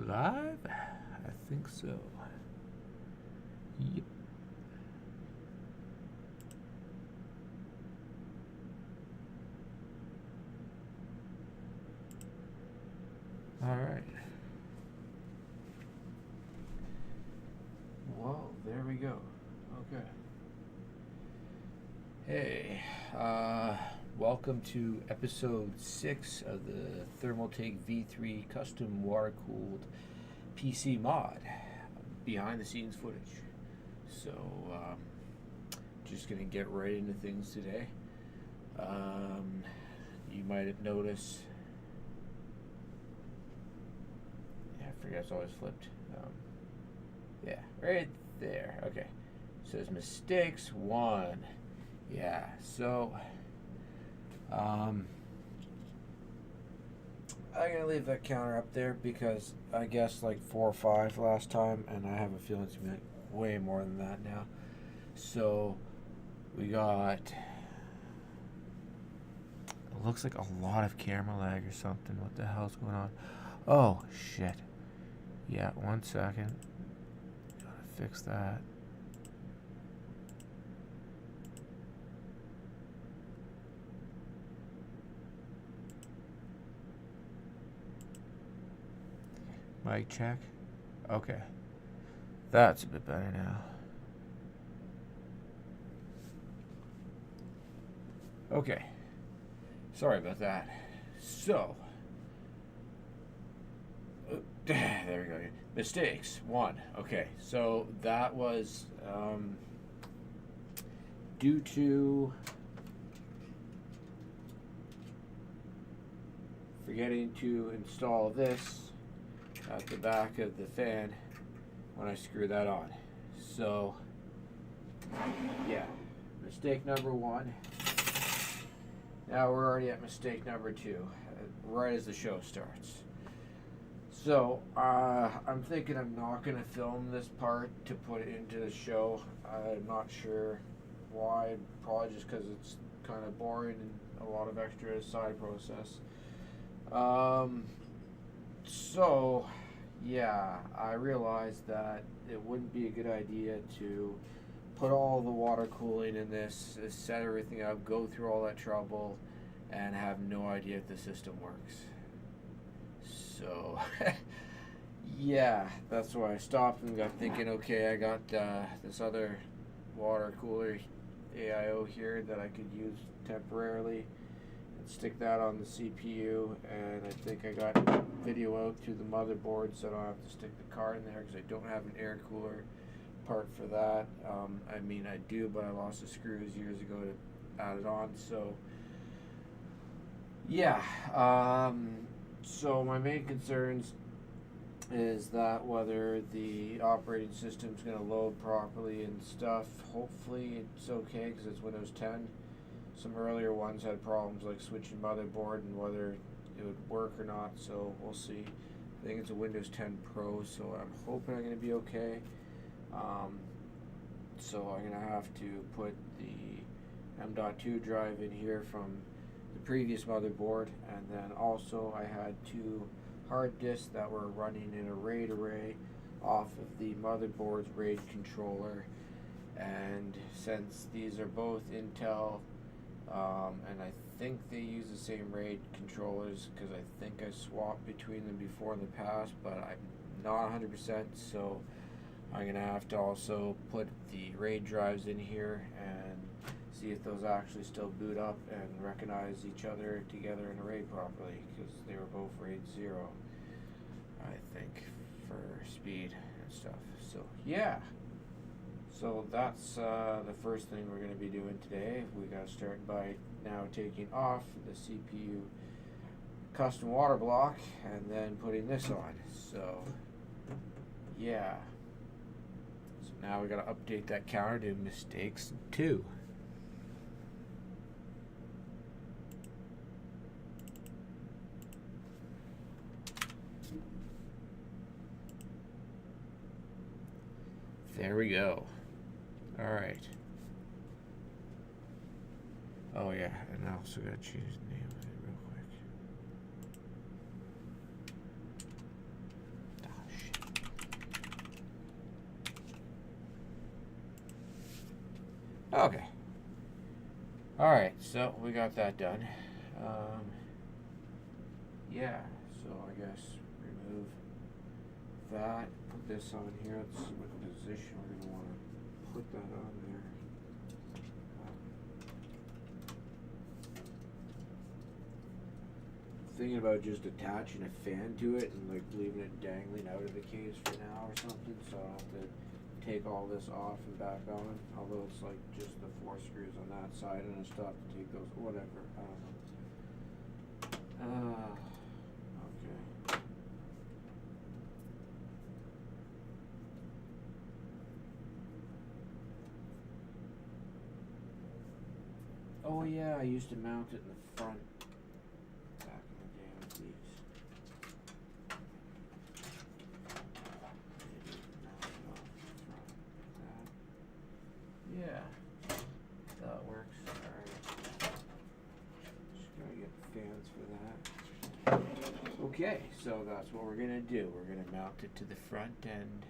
live? I think so. Yep. All right. Well, there we go. Okay. Hey, welcome to episode 6 of the Thermaltake V3 custom water-cooled PC mod, behind the scenes footage. So, just gonna get right into things today. You might have noticed, I forget it's always flipped. Yeah, right there. Okay. It says mistakes 1. Yeah, so I'm gonna leave that counter up there because I guess like 4 or 5 last time, and I have a feeling it's gonna be way more than that now. So we got, it looks like a lot of camera lag or something. What the hell's going on? Oh shit. Yeah, 1 second. Gotta fix that. Mic check. Okay. That's a bit better now. Okay. Sorry about that. So, there we go. Mistakes 1. Okay. So that was due to forgetting to install this at the back of the fan when I screw that on. So, yeah, mistake number 1. Now we're already at mistake number 2, right as the show starts. So, I'm thinking I'm not going to film this part to put it into the show. I'm not sure why, probably just because it's kind of boring and a lot of extra side process. So, yeah, I realized that it wouldn't be a good idea to put all the water cooling in this, set everything up, go through all that trouble, and have no idea if the system works. So, yeah, that's why I stopped and got thinking, okay, I got this other water cooler AIO here that I could use temporarily. Stick that on the CPU, and I think I got video out through the motherboard, so I don't have to stick the card in there because I don't have an air cooler part for that. I mean, I do, but I lost the screws years ago to add it on. So yeah, so my main concerns is that whether the operating system's going to load properly and stuff. Hopefully it's okay because it's Windows 10. Some earlier ones had problems like switching motherboard and whether it would work or not, so we'll see. I think it's a Windows 10 Pro, so I'm hoping I'm going to be okay. So I'm going to have to put the M.2 drive in here from the previous motherboard, and then also I had 2 hard disks that were running in a RAID array off of the motherboard's RAID controller, and since these are both Intel, and I think they use the same RAID controllers because I think I swapped between them before in the past, but I'm not 100%, so I'm going to have to also put the RAID drives in here and see if those actually still boot up and recognize each other together in a RAID properly, because they were both RAID 0, I think, for speed and stuff. So yeah. So that's the first thing we're going to be doing today. We got to start by now taking off the CPU custom water block and then putting this on. So yeah. So now we got to update that counter to mistakes 2. There we go. All right. Oh yeah, and I also got to change the name of it real quick. Alright, so we got that done. Yeah, so I guess remove that, put this on here. Let's see what position we're going to want to put that on there. Thinking about just attaching a fan to it and like leaving it dangling out of the case for now or something, so I don't have to take all this off and back on, although it's like just the 4 screws on that side and I still have to take those, whatever, I don't know. Okay. Oh yeah, I used to mount it in the front back in the day with these. Yeah, that works. Alright. Just gotta get fans for that. Okay, so that's what we're gonna do. We're gonna mount it to the front and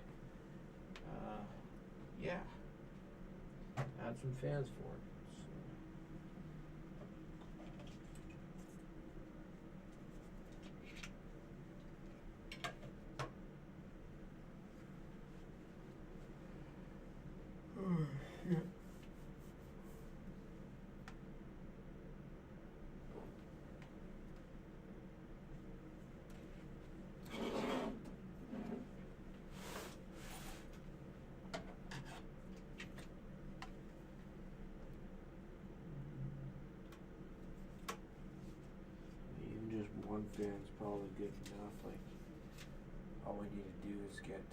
yeah. Add some fans for it. Yeah. Even just one fan's probably good enough. Like, all we need to do is get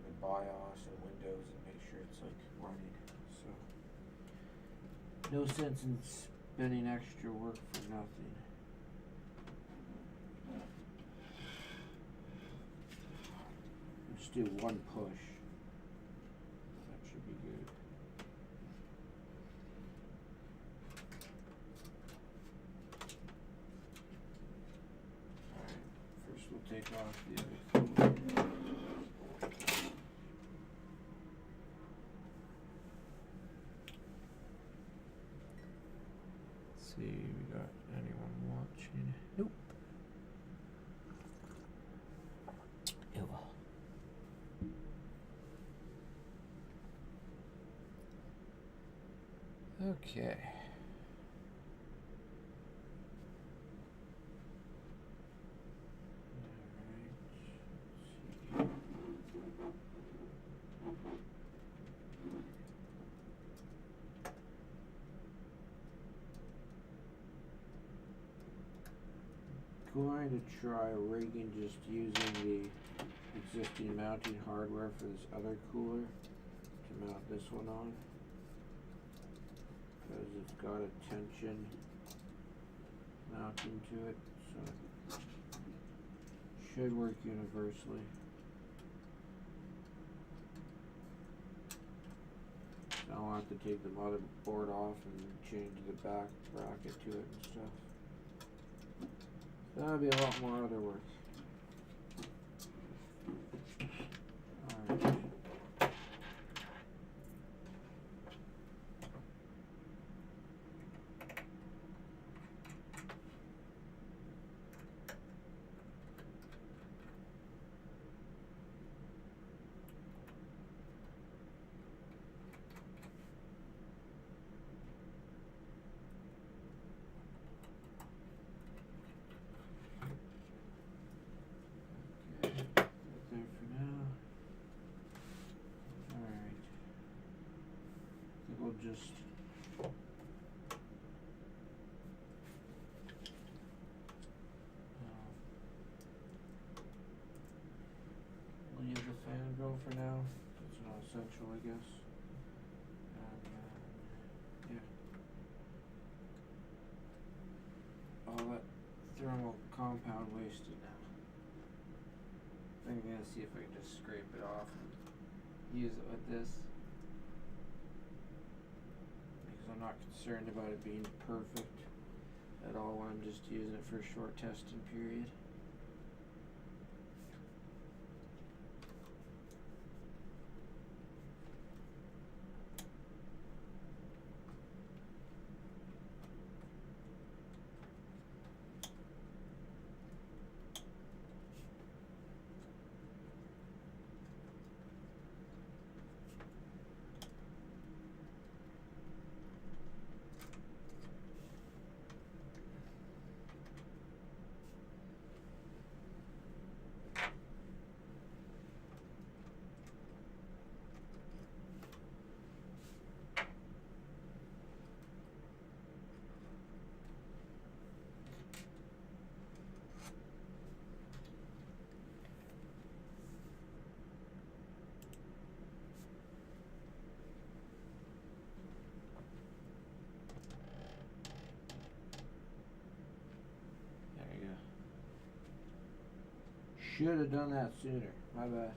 the BIOS and Windows and make sure it's like running. So, no sense in spending extra work for nothing. Just do one push. That should be good. Alright, first we'll take off the other thing. Let's see, we got anyone watching? Nope. Ew. Okay. Going to try rigging just using the existing mounting hardware for this other cooler to mount this one on, because it's got a tension mounting to it, so it should work universally. So I'll have to take the motherboard off and change the back bracket to it and stuff. That'll be a lot more other work. Alright. Just leave the fan go for now. It's not essential, I guess. And yeah, all that thermal compound wasted now. I'm gonna see if I can just scrape it off and use it with this. I'm not concerned about it being perfect at all. I'm just using it for a short testing period. Should have done that sooner. My bad.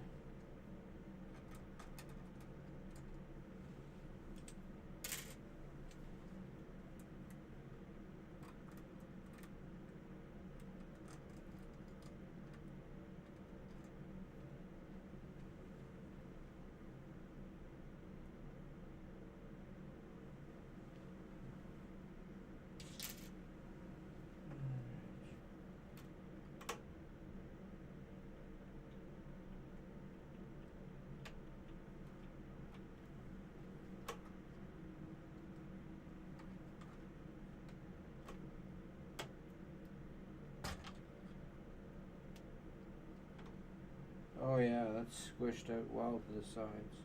Oh yeah, that's squished out well to the sides.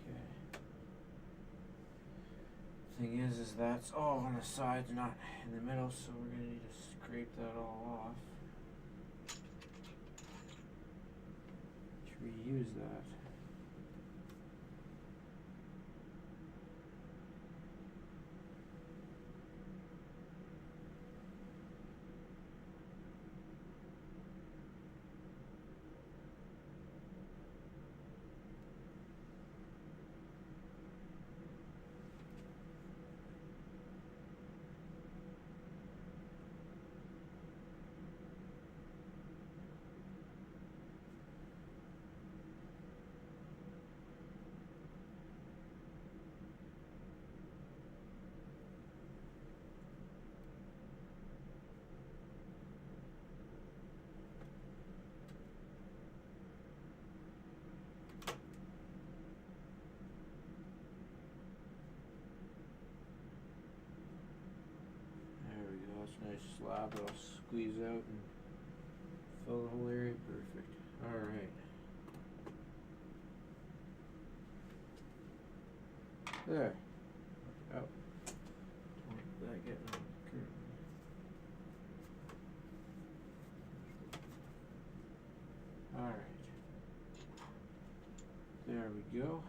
Okay. Thing is that's all on the sides, not in the middle, so we're gonna need to scrape that all off. Let's reuse that. Nice slab, it'll squeeze out and fill the whole area perfect. Alright. There. Oh. Don't let that get on the curtain. Alright. There we go.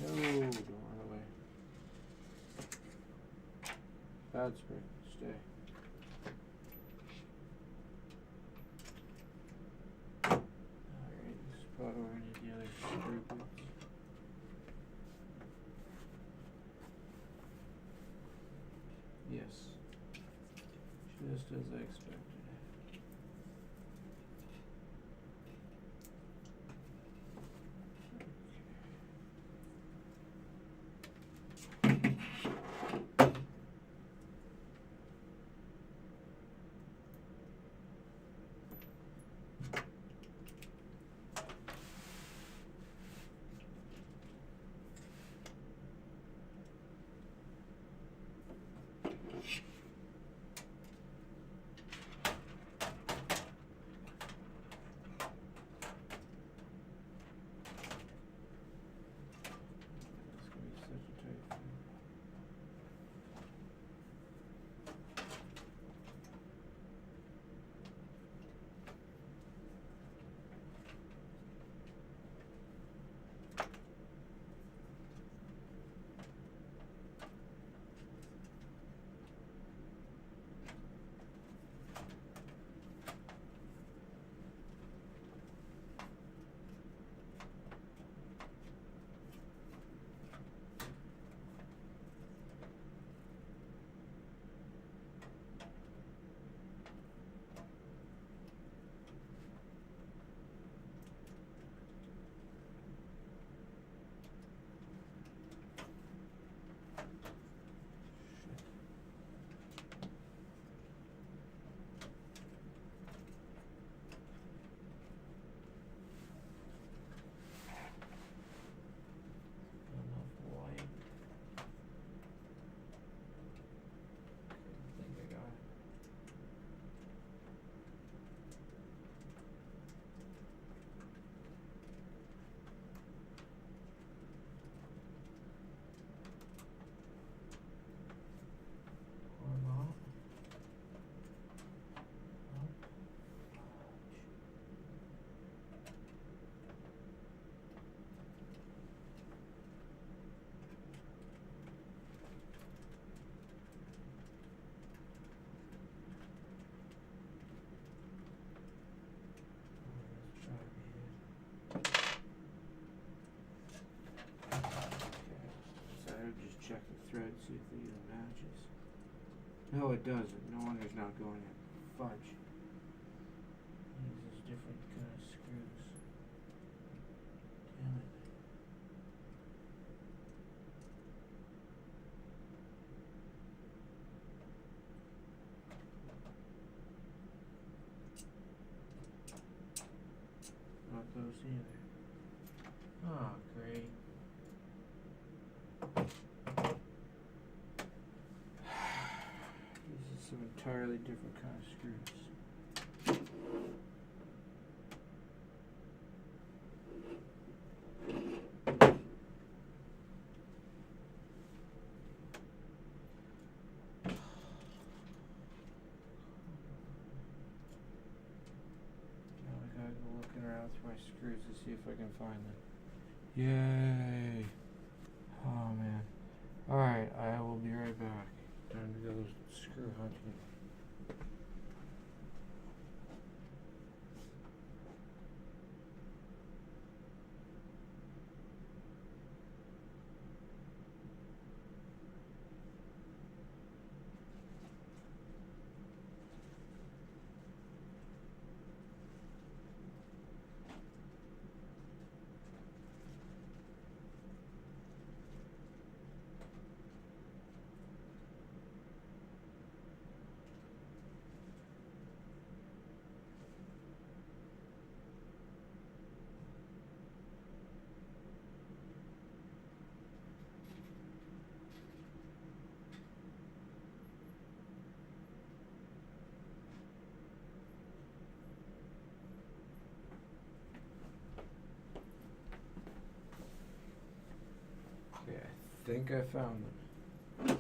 No, don't run away. Bad spring, stay. Alright, this is probably where we need the other screw bits. Yes. Just as I expected. check the thread, see if it even matches. No, it doesn't. No wonder it's not going in. Fudge. Uses different kind of screws. Damn it. Not those either. Oh, great. These are some entirely different kind of screws. Now I gotta go looking around through my screws to see if I can find them. Yay! Oh man. Alright, I will be right back. Time to go screw hunting. Okay, I think I found them.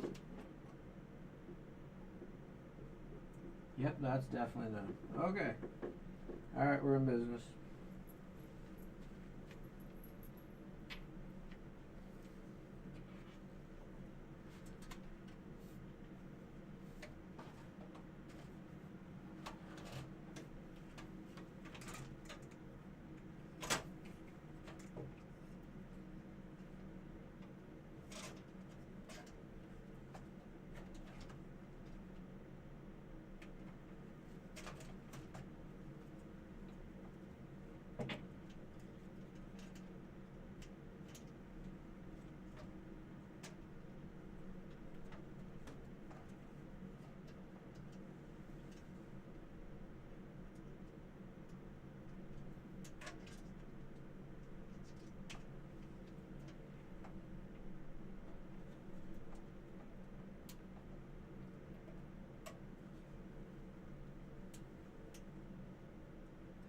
Yep, that's definitely them. Okay. Alright, we're in business.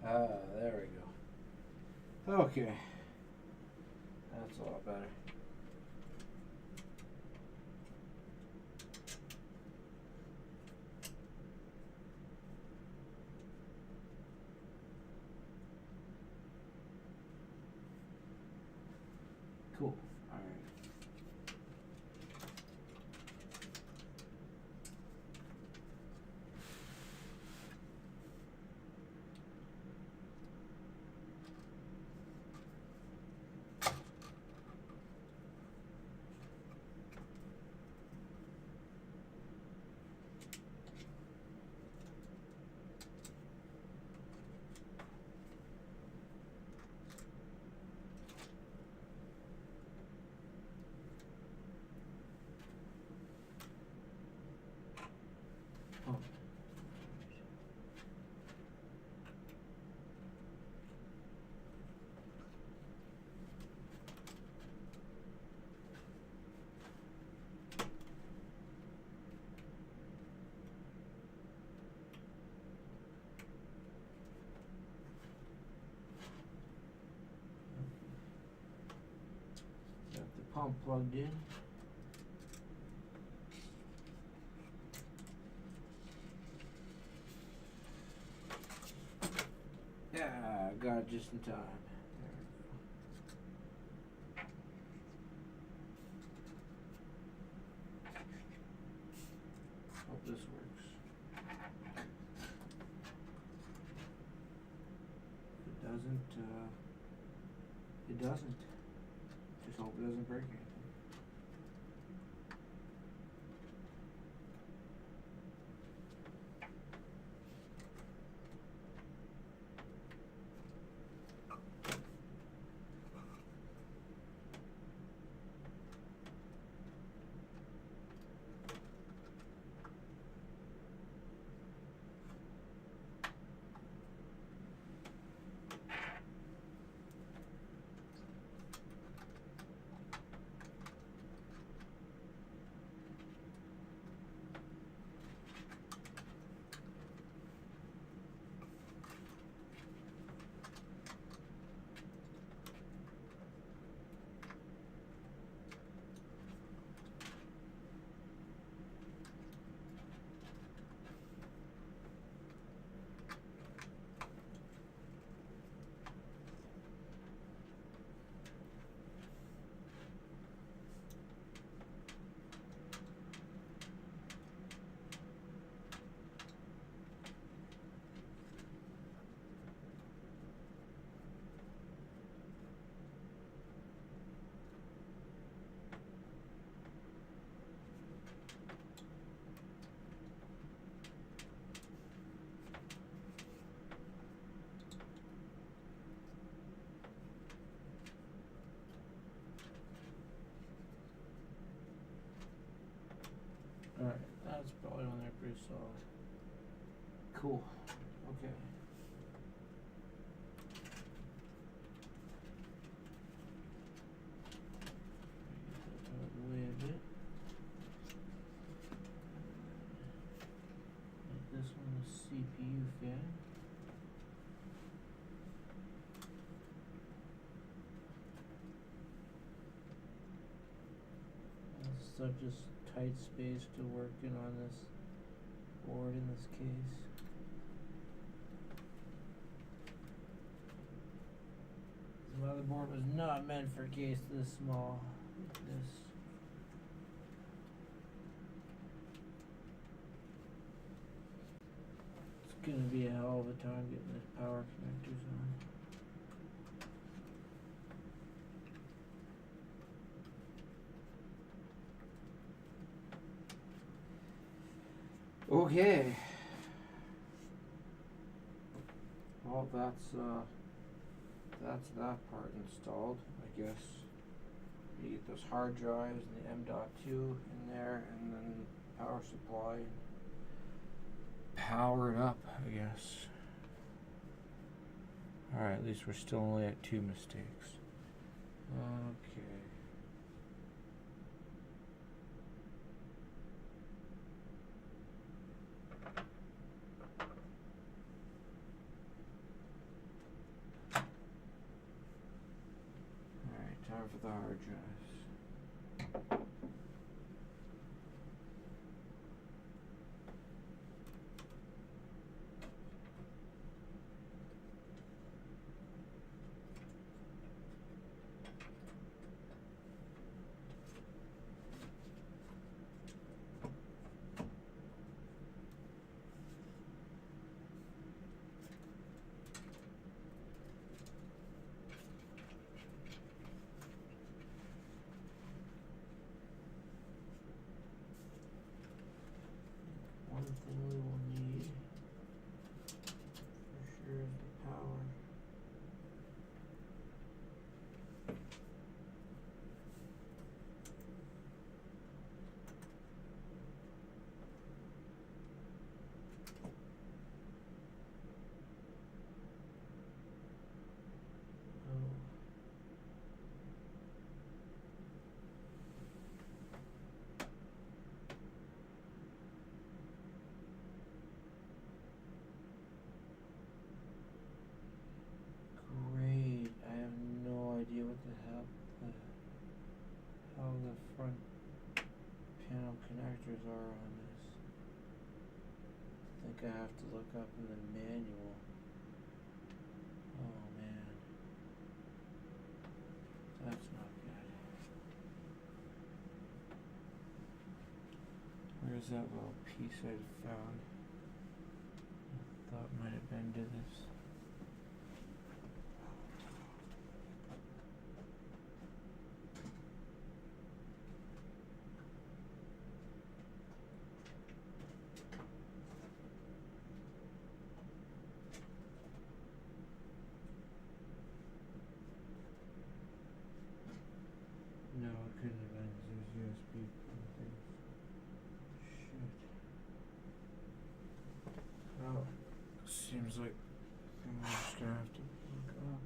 Ah, there we go. Okay. That's a lot better. Cool. Alright. Oh. Got the pump plugged in. Yeah, got it just in time. There we go. Hope this works. If it doesn't, it doesn't. Just hope it doesn't break anything. Alright, that's probably on there pretty solid. Cool. Okay. Get that out of the way a bit. Make this one the CPU fan. Such a tight space to work in on this board in this case. This motherboard was not meant for a case this small. This. It's gonna be a hell of a time getting this power connectors on. Okay. Well, that's that part installed. I guess you get those hard drives and the M.2 in there, and then power supply. Power it up, I guess. All right, at least we're still only at 2 mistakes. Okay. Time for the hard drives. One thing we will need for sure is the power. Great. I have no idea what the hell how the front panel connectors are on this. I think I have to look up in the manual. Oh man. That's not good. Where's that little piece I found? I thought might have been to this. No, it couldn't have been because there's USB things. Shit. Oh, seems like I'm just gonna have to look up.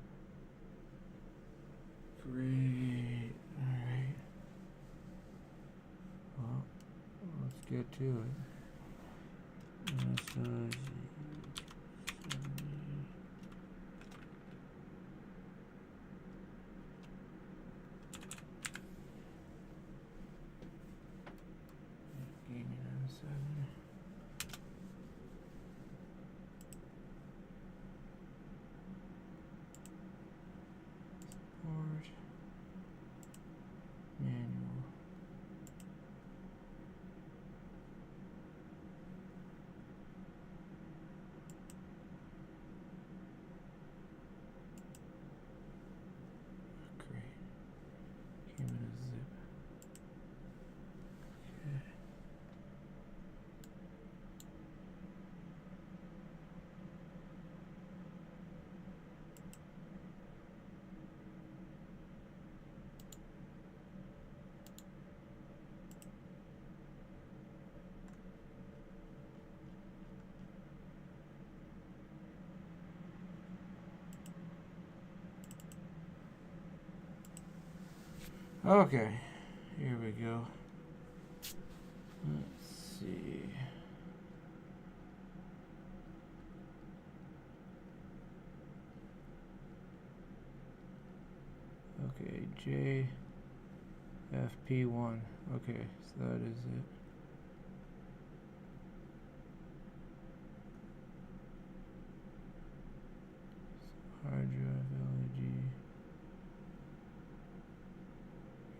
Great. Alright. Well, let's get to it. Massage. Gaming on 7. Support. Manual. Okay, here we go. Let's see. Okay, JFP1. Okay, so that is it. Hard drive LED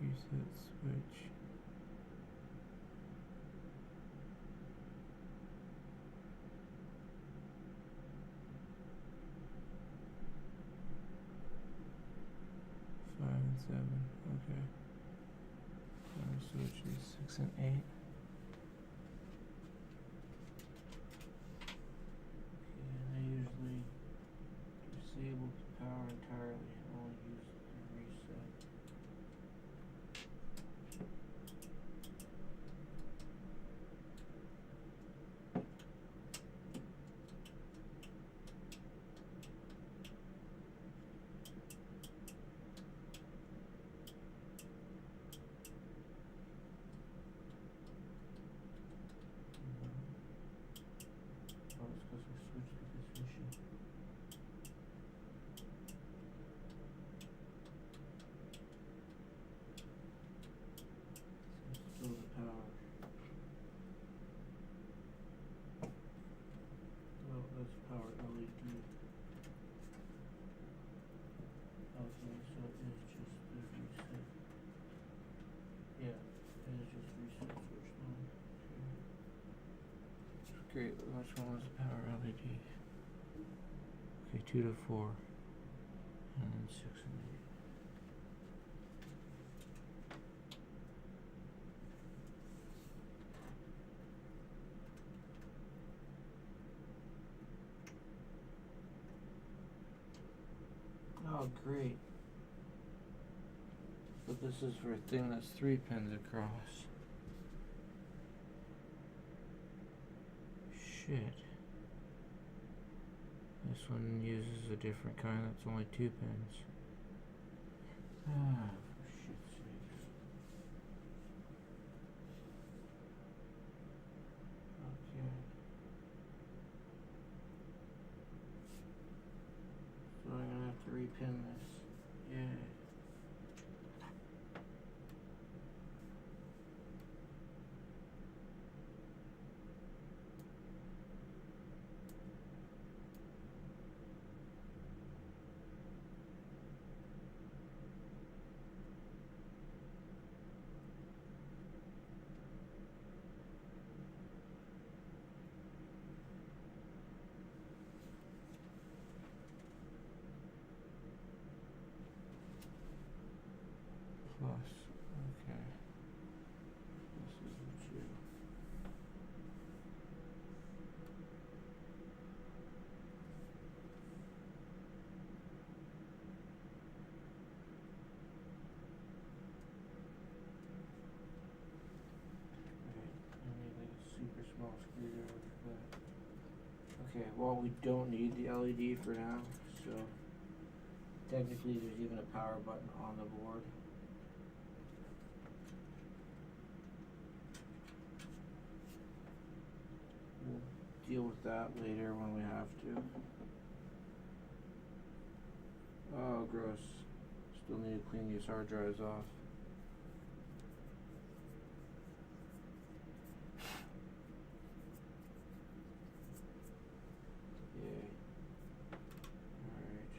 reset switch. Five and 7. Okay. Power switches 6 and 8. Okay, and I usually disable the power entirely. Only use the reset. Oh, it's because we switched to this machine. So still the power. Oh, that's power LED. Okay, so it is just the reset. Yeah, it is just reset switch on. Okay. Great, which one was the power LED? Okay, 2 to 4. And then 6 and 8. Oh, great. But this is for a thing that's 3 pins across. Shit. This one uses a different kind that's only 2 pins. Ah, for shit's sakes. Okay. So I'm gonna have to repin this. Yay. Plus, okay. This is the 2. Right, I need like a super small screwdriver for that. Okay, well we don't need the LED for now, so technically there's even a power button on the board. We'll deal with that later when we have to. Oh, gross. Still need to clean these hard drives off. Yay. Alright.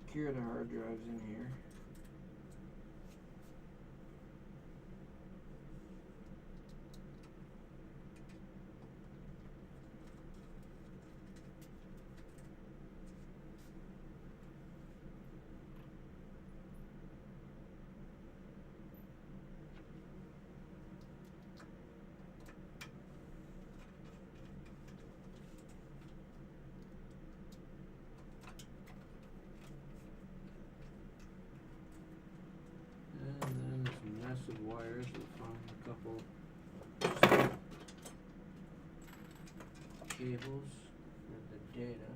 Secure the hard drives in here. some wires and found a couple cables for the data.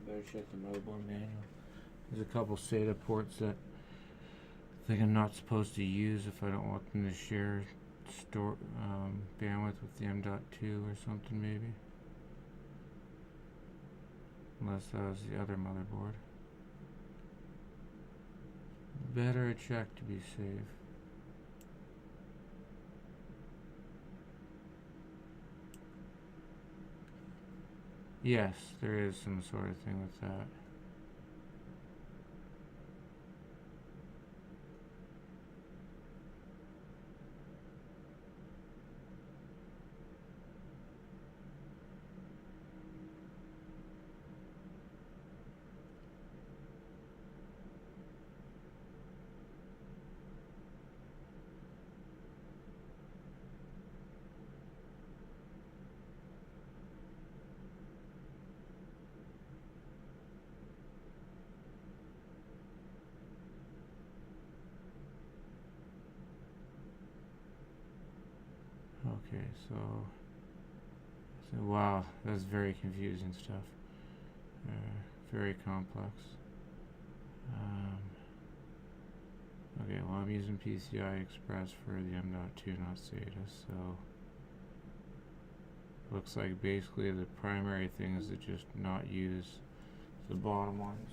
Better check the motherboard manual. There's a couple SATA ports that I think I'm not supposed to use if I don't want them to share bandwidth with the M.2 or something, maybe. Unless that was the other motherboard. Better check to be safe. Yes, there is some sort of thing with that. Okay, so wow, that's very confusing stuff. Very complex. Okay, well, I'm using PCI Express for the M.2, not SATA, so looks like basically the primary thing is to just not use the bottom ones.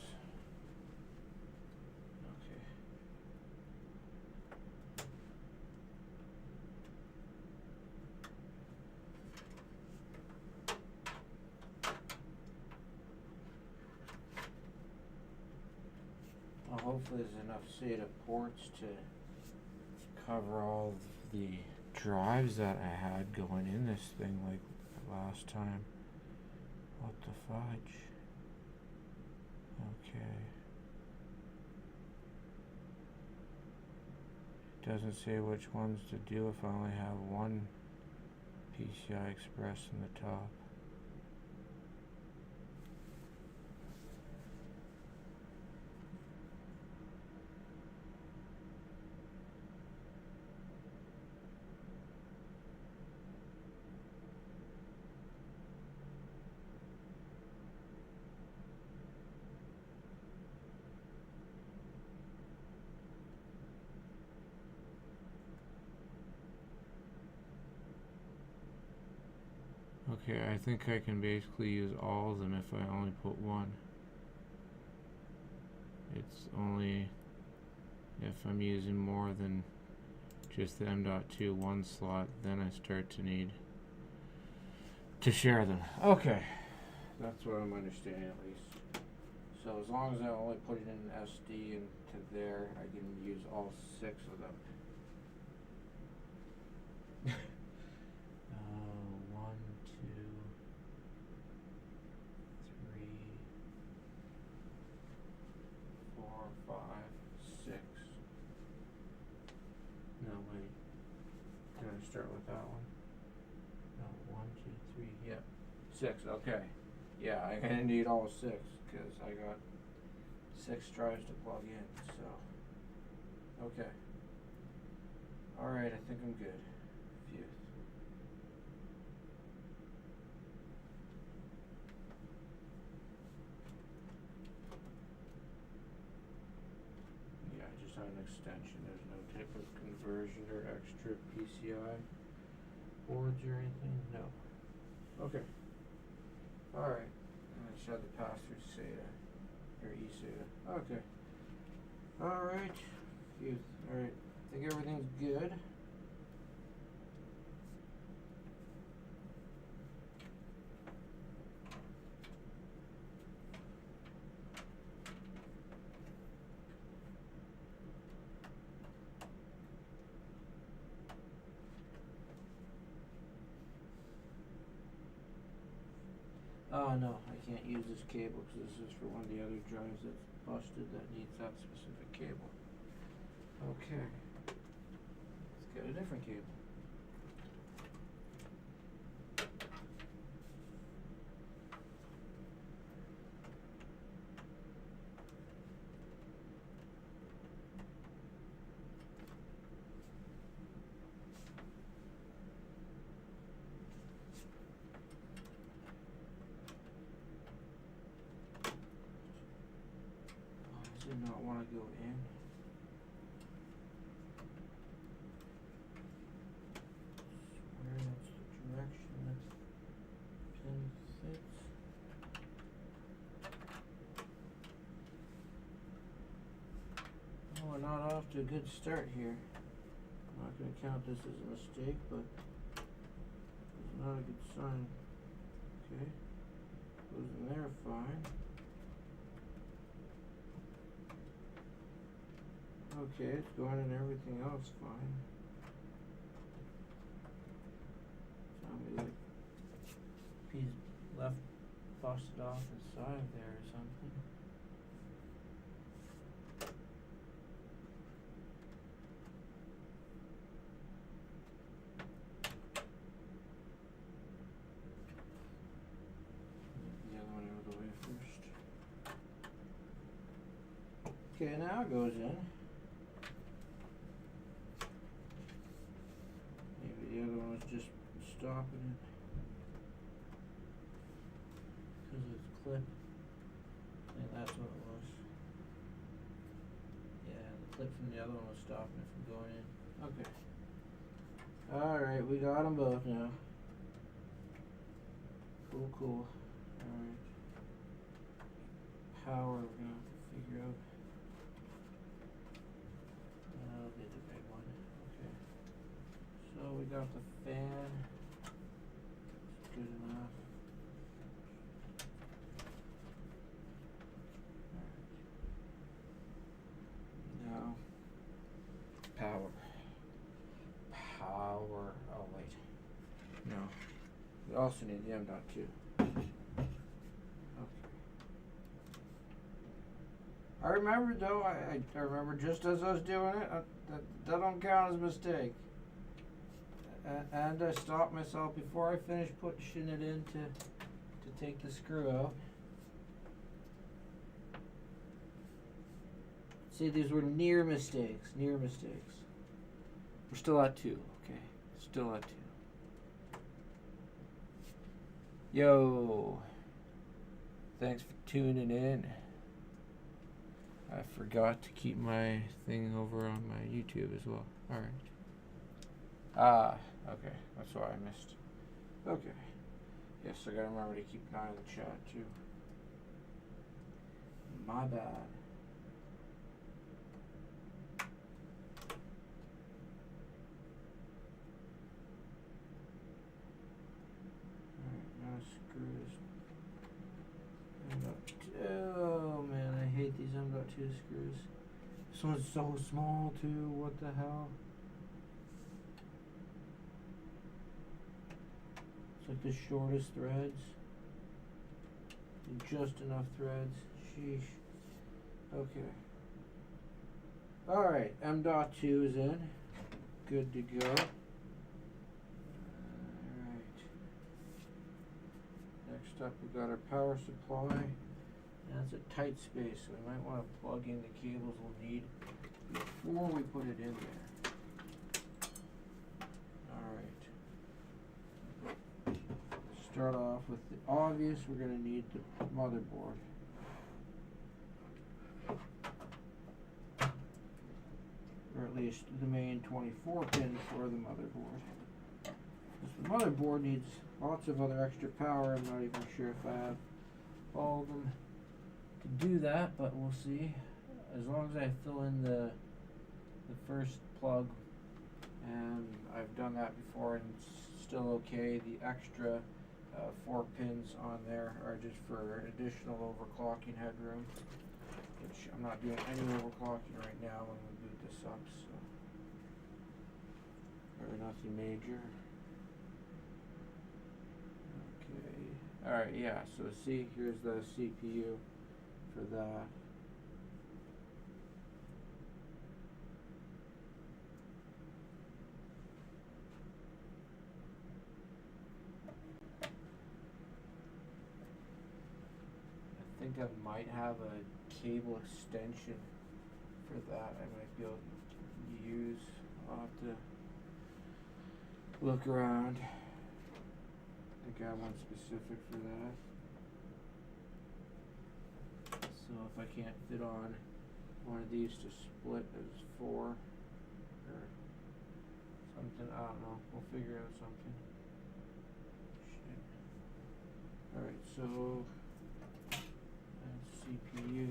Hopefully there's enough SATA ports to cover all of the drives that I had going in this thing like last time. What the fudge? Okay. It doesn't say which ones to do if I only have one PCI Express in the top. Okay, I think I can basically use all of them if I only put one. It's only if I'm using more than just the M.2 one slot, then I start to need to share them. Okay, that's what I'm understanding at least. So as long as I only put it in SD into there, I can use all 6 of them. 1, 2, 3, 4, 5, 6. No, wait. Can I start with that one? No, 1, 2, 3. Yep. 6. Okay. Yeah, I'm gonna need all 6 because I got 6 drives to plug in. So. Okay. All right. I think I'm good. Phew. Yeah, I just have an extension. There's no type of conversion or extra PCI boards or anything. No. Okay. All right. And I just have the pass-through SATA or eSATA. Okay. All right. Phew. All right. I think everything's good. good. Oh no, I can't use this cable because this is for one of the other drives that's busted that needs that specific cable. Okay, let's get a different cable. Did not want to go in. Swear that's the direction that pin fits. Oh, we're not off to a good start here. I'm not going to count this as a mistake, but it's not a good sign. Okay, goes in there fine. Okay, it's going in everything else fine. Tell me like piece left busted off inside there or something. The other one out of the way first. Okay, now it goes in. The other one was just stopping it because it's clipped. I think that's what it was. Yeah, the clip from the other one was stopping it from going in. Okay. Alright, we got them both now. Cool, cool. Alright. Power, we're gonna have to figure out. That'll be the big one. Okay. So we got the fan. It's good enough. Alright. Now, power. Power. Oh, wait. No. We also need the M.2. Okay. I remember though, I remember just as I was doing it, that don't count as a mistake. And I stopped myself before I finished pushing it in to take the screw out. See, these were near mistakes, near mistakes. We're still at 2, okay? Still at 2. Yo, thanks for tuning in. I forgot to keep my thing over on my YouTube as well. Alright. Okay, that's why I missed. Okay. Yes, I gotta remember to keep an eye on the chat too. My bad. Alright, now screw this. Oh man, I hate these M.2 screws. This one's so small too, what the hell? It's like the shortest threads. And just enough threads. Sheesh. Okay. Alright, M.2 is in. Good to go. Alright. Next up we got our power supply. That's a tight space, so we might want to plug in the cables we'll need before we put it in there. Start off with the obvious, we're going to need the motherboard. Or at least the main 24 pin for the motherboard. The motherboard needs lots of other extra power. I'm not even sure if I have all of them to do that, but we'll see. As long as I fill in the first plug and I've done that before and it's still okay. The extra 4 pins on there are just for additional overclocking headroom, which I'm not doing any overclocking right now when we boot this up, so or nothing major. Okay, alright, yeah, so see, here's the CPU for that. I think I might have a cable extension for that I might be able to use. I'll have to look around. I think I have one specific for that. So if I can't fit on one of these to split as 4 or something, I don't know. We'll figure out something. Shit. Alright, so that's CPU.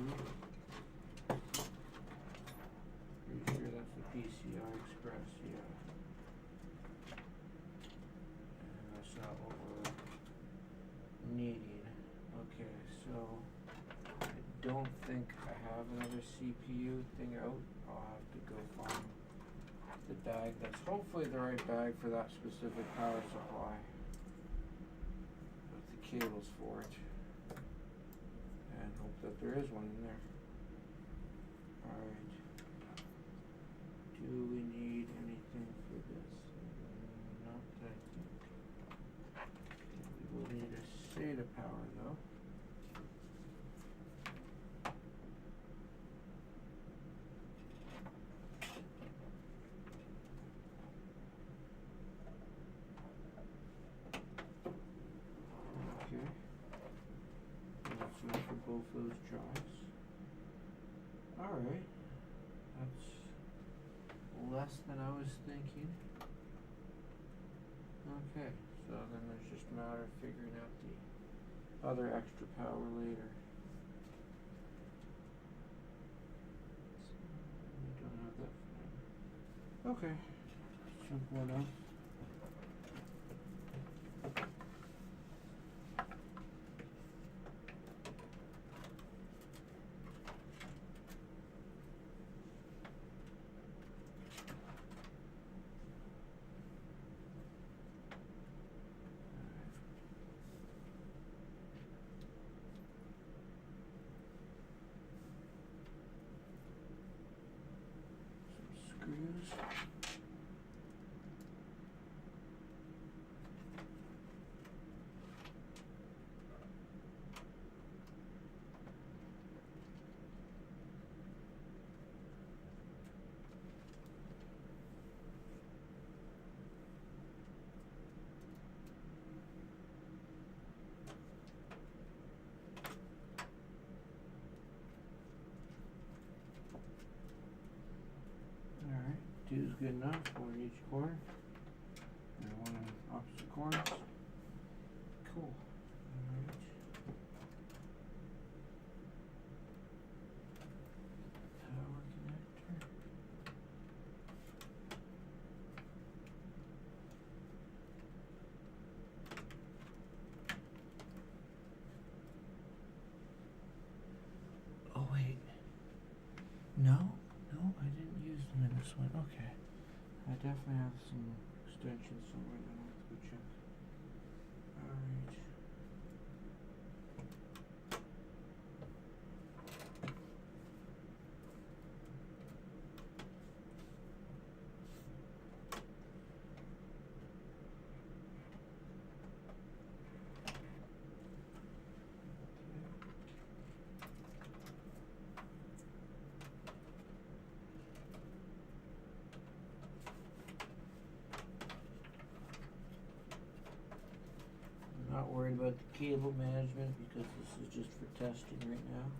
Pretty sure that's the PCI Express, yeah. And that's not what we're needing. Okay, so I don't think I have another CPU thing out. I'll have to go find the bag that's hopefully the right bag for that specific power supply with the cables for it, and hope that there is one in there. Alright, do we need anything for this? Not that I think. We will need a SATA power though. For both those drives. Alright, that's less than I was thinking. Okay, so then there's just a matter of figuring out the other extra power later. We don't have that for now. Okay, simple enough. Screws. Alright, 2 is good enough, 1 in each corner, and 1 in opposite corners. Cool. Alright. Power connector. Oh wait. No, I didn't use them in this one. Okay. I definitely have some extensions somewhere that I'll have to go check. Alright. Not worried about the cable management because this is just for testing right now.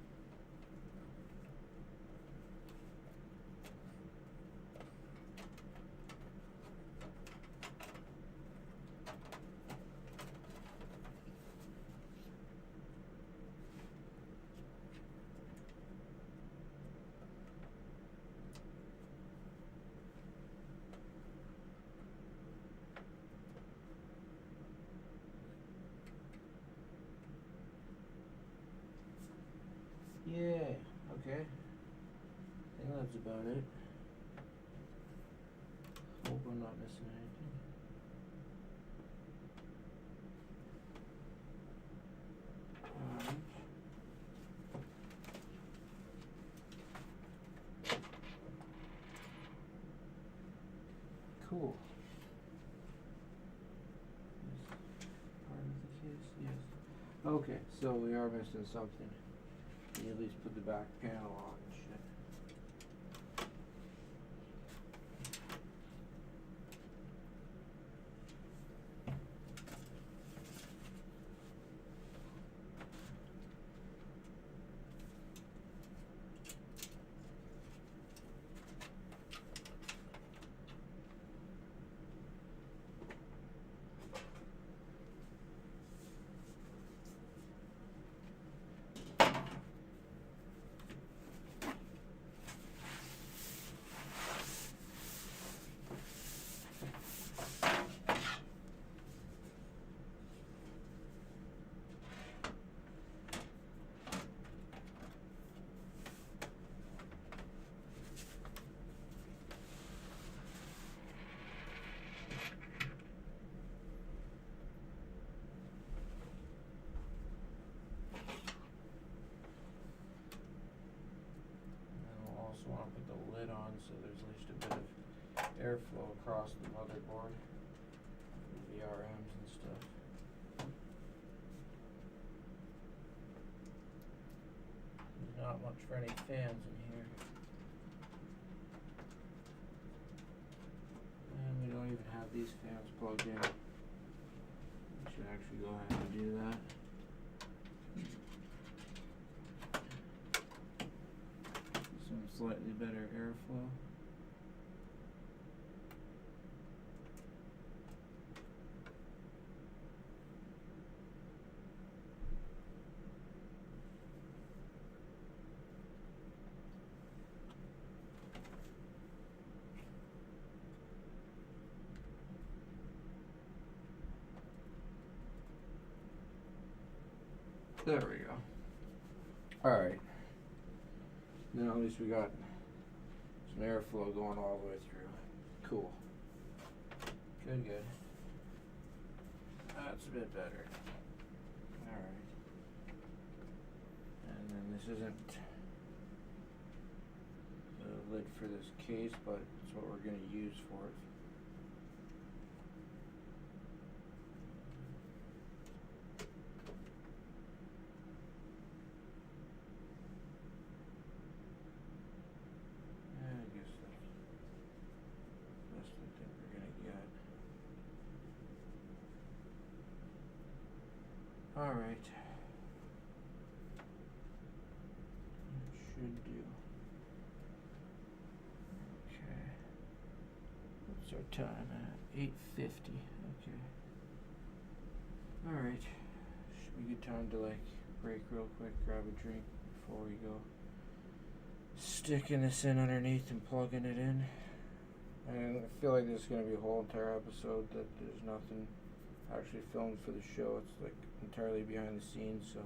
Hope I'm not missing anything. Alright. Cool. Is part of the case? Yes. Okay, so we are missing something. You at least put the back panel on and shit. Want to put the lid on so there's at least a bit of airflow across the motherboard, the VRMs and stuff. There's not much for any fans in here. And we don't even have these fans plugged in. We should actually go ahead and do that. Slightly better airflow. There we go. Alright. Now at least we got some airflow going all the way through. Cool. Good, good. That's a bit better. Alright. And then this isn't the lid for this case, but it's what we're going to use for it. Alright. Should do. Okay. What's our time at? 8:50. Okay. Alright. Should be a good time to like break real quick, grab a drink before we go sticking this in underneath and plugging it in. And I feel like this is going to be a whole entire episode that there's nothing actually filmed for the show. It's like entirely behind the scenes, so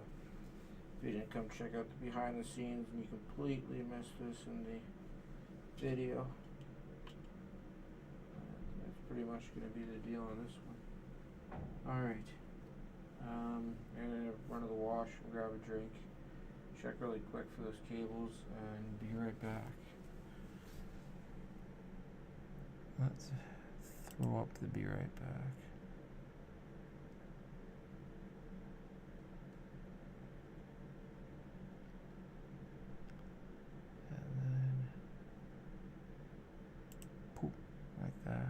if you didn't come check out the behind the scenes and you completely missed this in the video, that's pretty much going to be the deal on this one. Alright, I'm going to run to the wash and grab a drink, check really quick for those cables, and be right back. Let's throw up the be right back. Like that.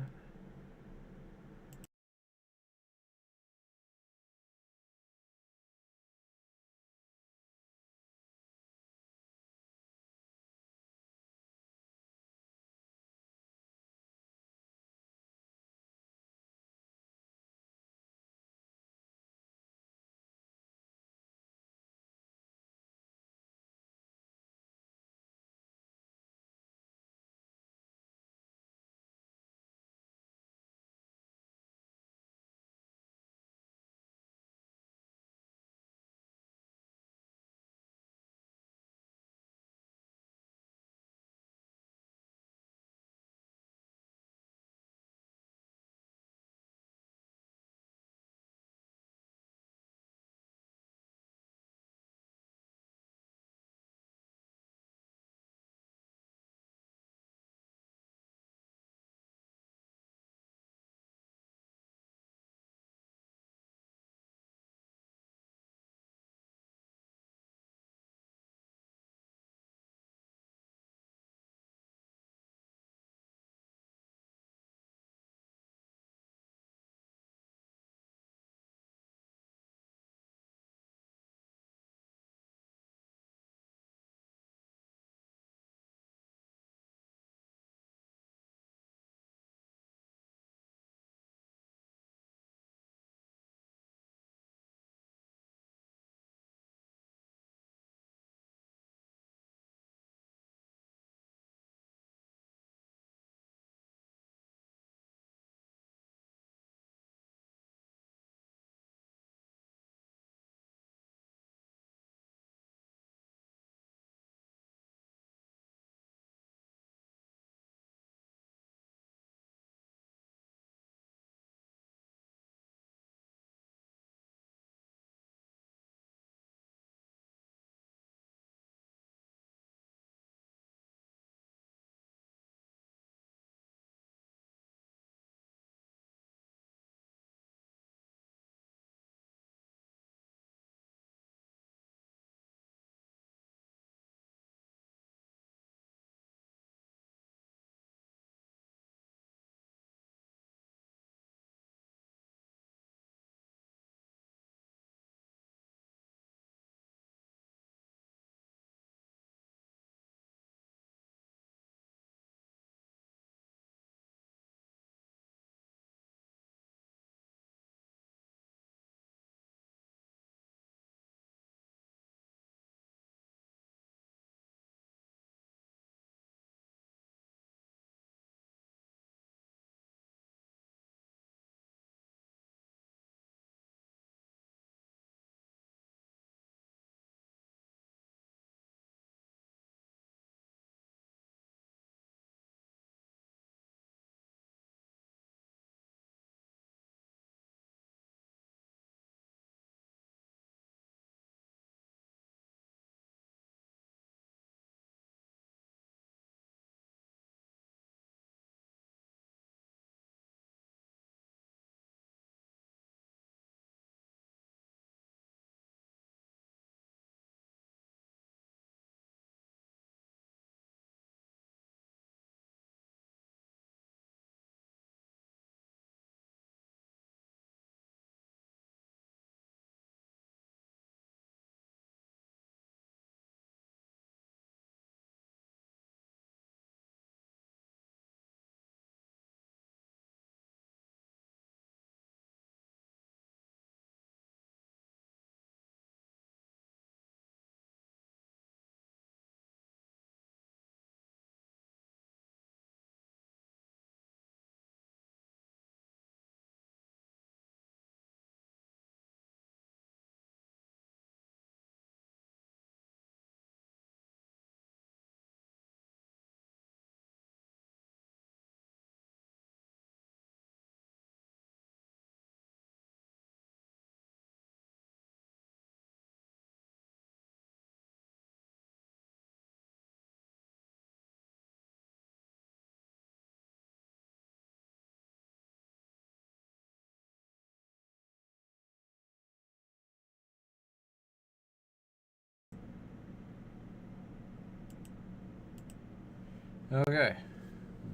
Okay,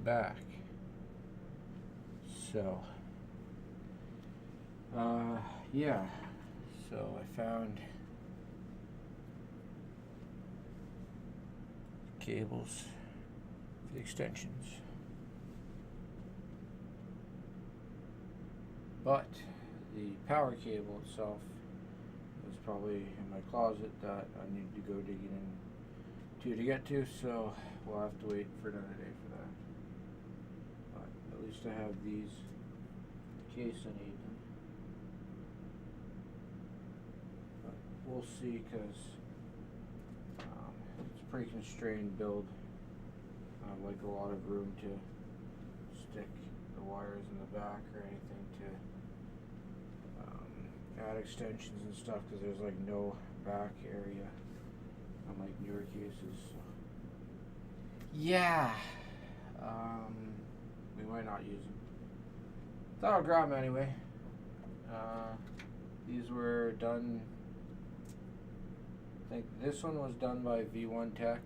back. So, yeah. So I found cables for the extensions, but the power cable itself is probably in my closet that I need to go digging in to get to. So we'll have to wait for another day for that. But at least I have these in case I need them. But we'll see, because it's a pretty constrained build. Like a lot of room to stick the wires in the back or anything to add extensions and stuff, because there's like no back area on like newer cases. So. Yeah, we might not use them. Thought I'd grab them anyway. These were done, I think this one was done by V1 Tech,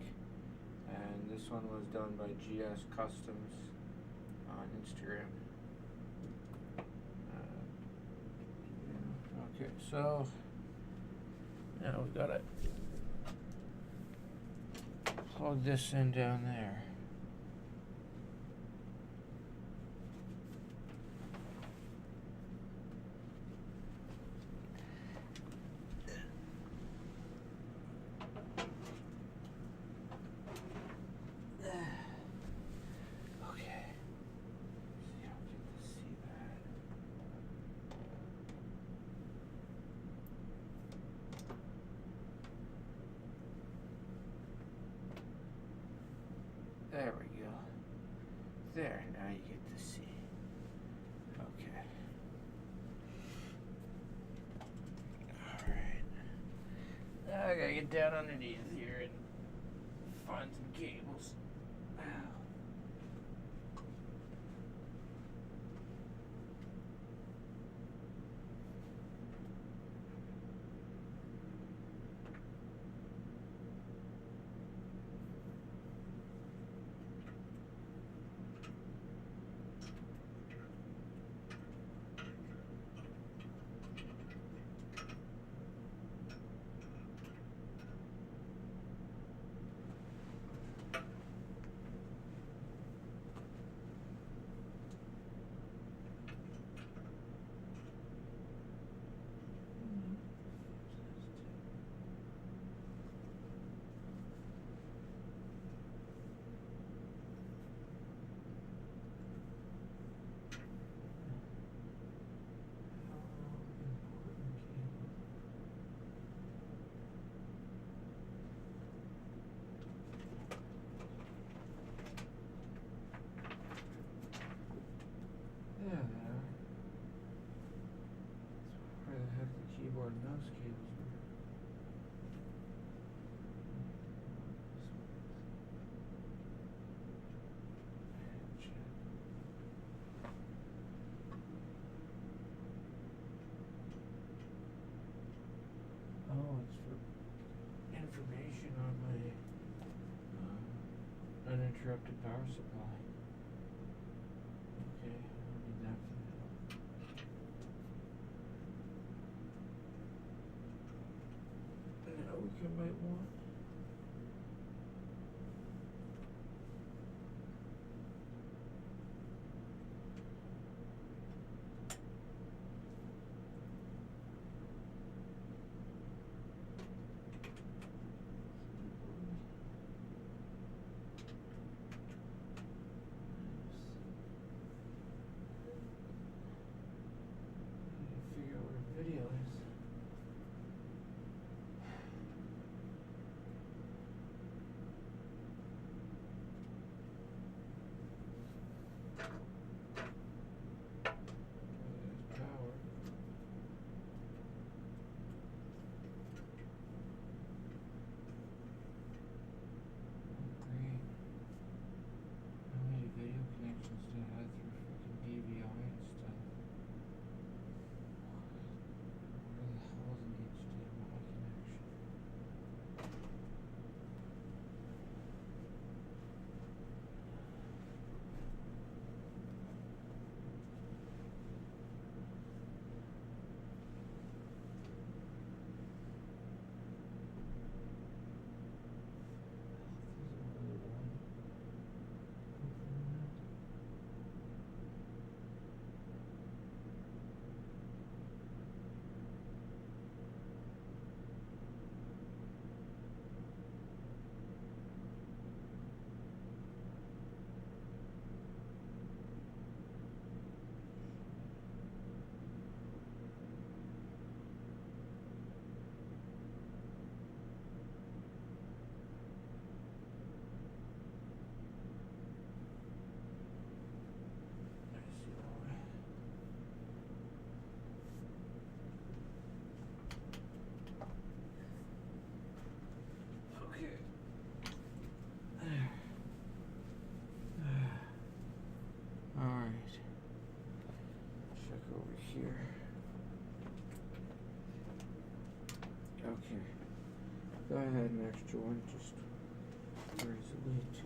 and this one was done by GS Customs on Instagram. Okay, so now we've got to plug this in down there. There we go. There, now you get to see. Okay. Alright. Now I gotta get down underneath here and find some cables. Where the heck the keyboard and mouse cables were. Oh, it's for information on my uninterrupted power supply. Okay, I don't need that for now. Now we might want. Figure out where the video is. Check over here. Okay. Go ahead, an extra one. Just where does it lead to?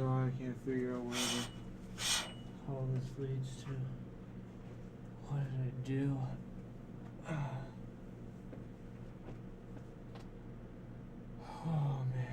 I can't figure out where the hell this leads to. What did I do? Oh man.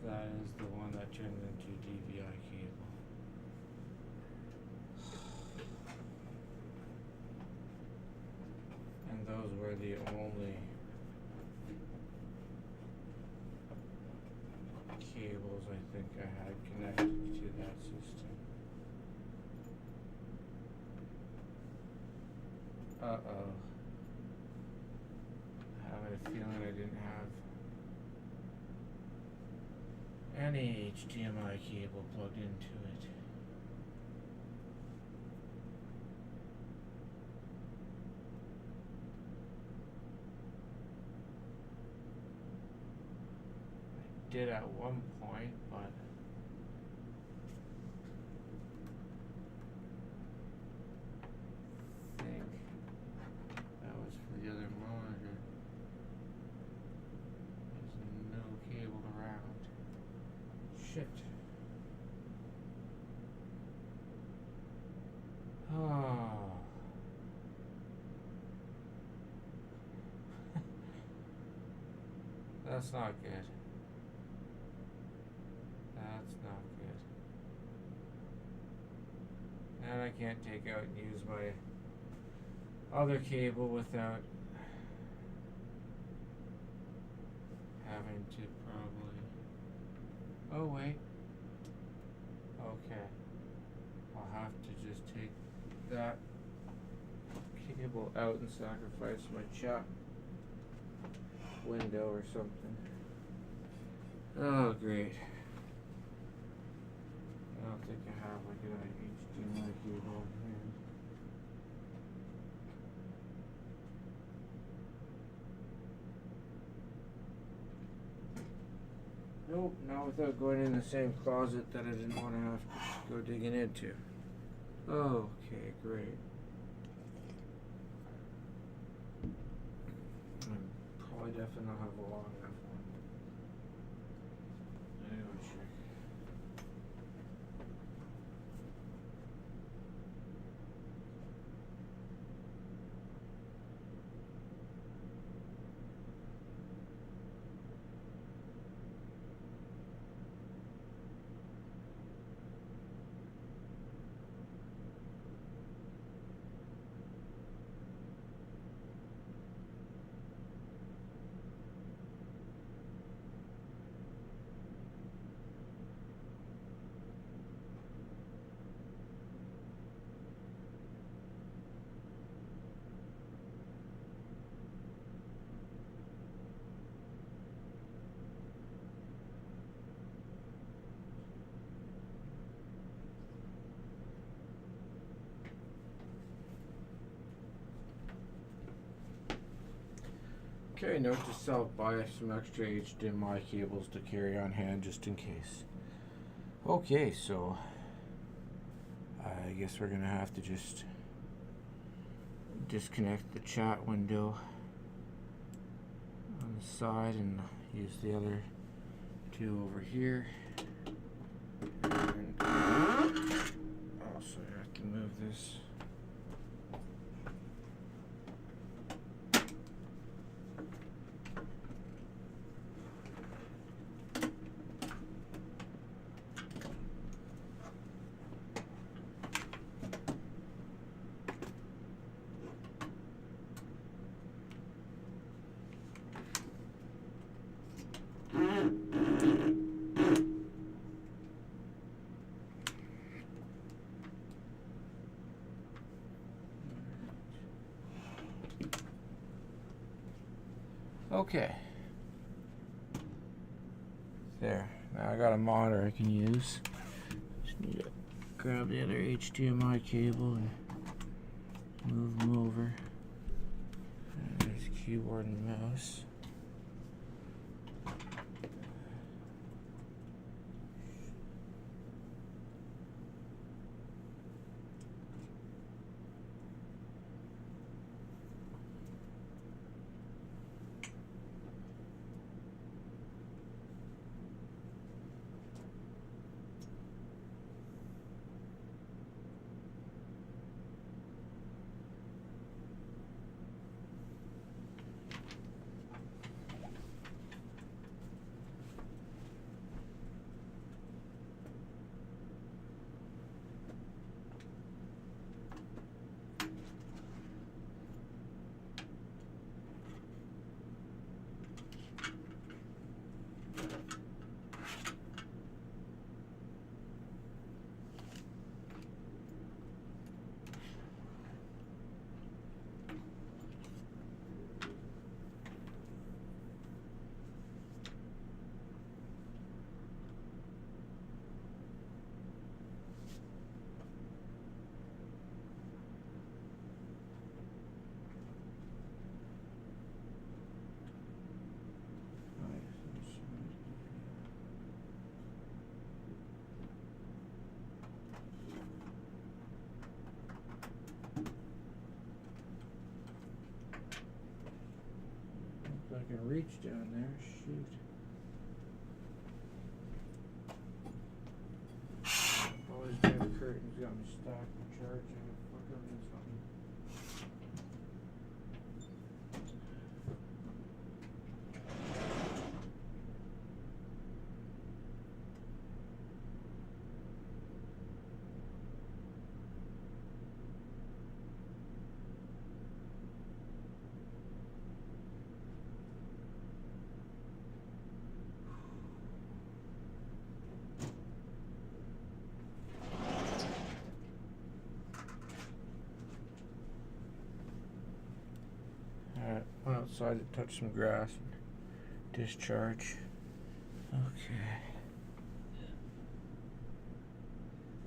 That is the one that turned into DVI cable. And those were the only cables I think I had connected to that system. Uh-oh. I have a feeling I didn't have any HDMI cable plugged into it. I did at one point, but I think that was for the other monitor. There's no cable around. Shit. Oh. That's not good. That's not good. And I can't take out and use my other cable without having to probably... Oh wait. Okay. I'll have to just take that cable out and sacrifice my chat window or something. Oh great. I don't think I have like an HDMI cable in here. Nope, not without going in the same closet that I didn't want to have to go digging into. Okay, great. Probably definitely not have a long enough one. Anyway, sure. Okay, note to self, buy some extra HDMI cables to carry on hand just in case. Okay, so I guess we're gonna have to just disconnect the chat window on the side and use the other two over here. And also I have to move this. Okay. There. Now I got a monitor I can use. Just need to grab the other HDMI cable and move them over. And there's keyboard and mouse. I can reach down there, shoot. All these damn curtains got me stuck and charging and fuck everything's funny. Went outside to touch some grass and discharge. Okay.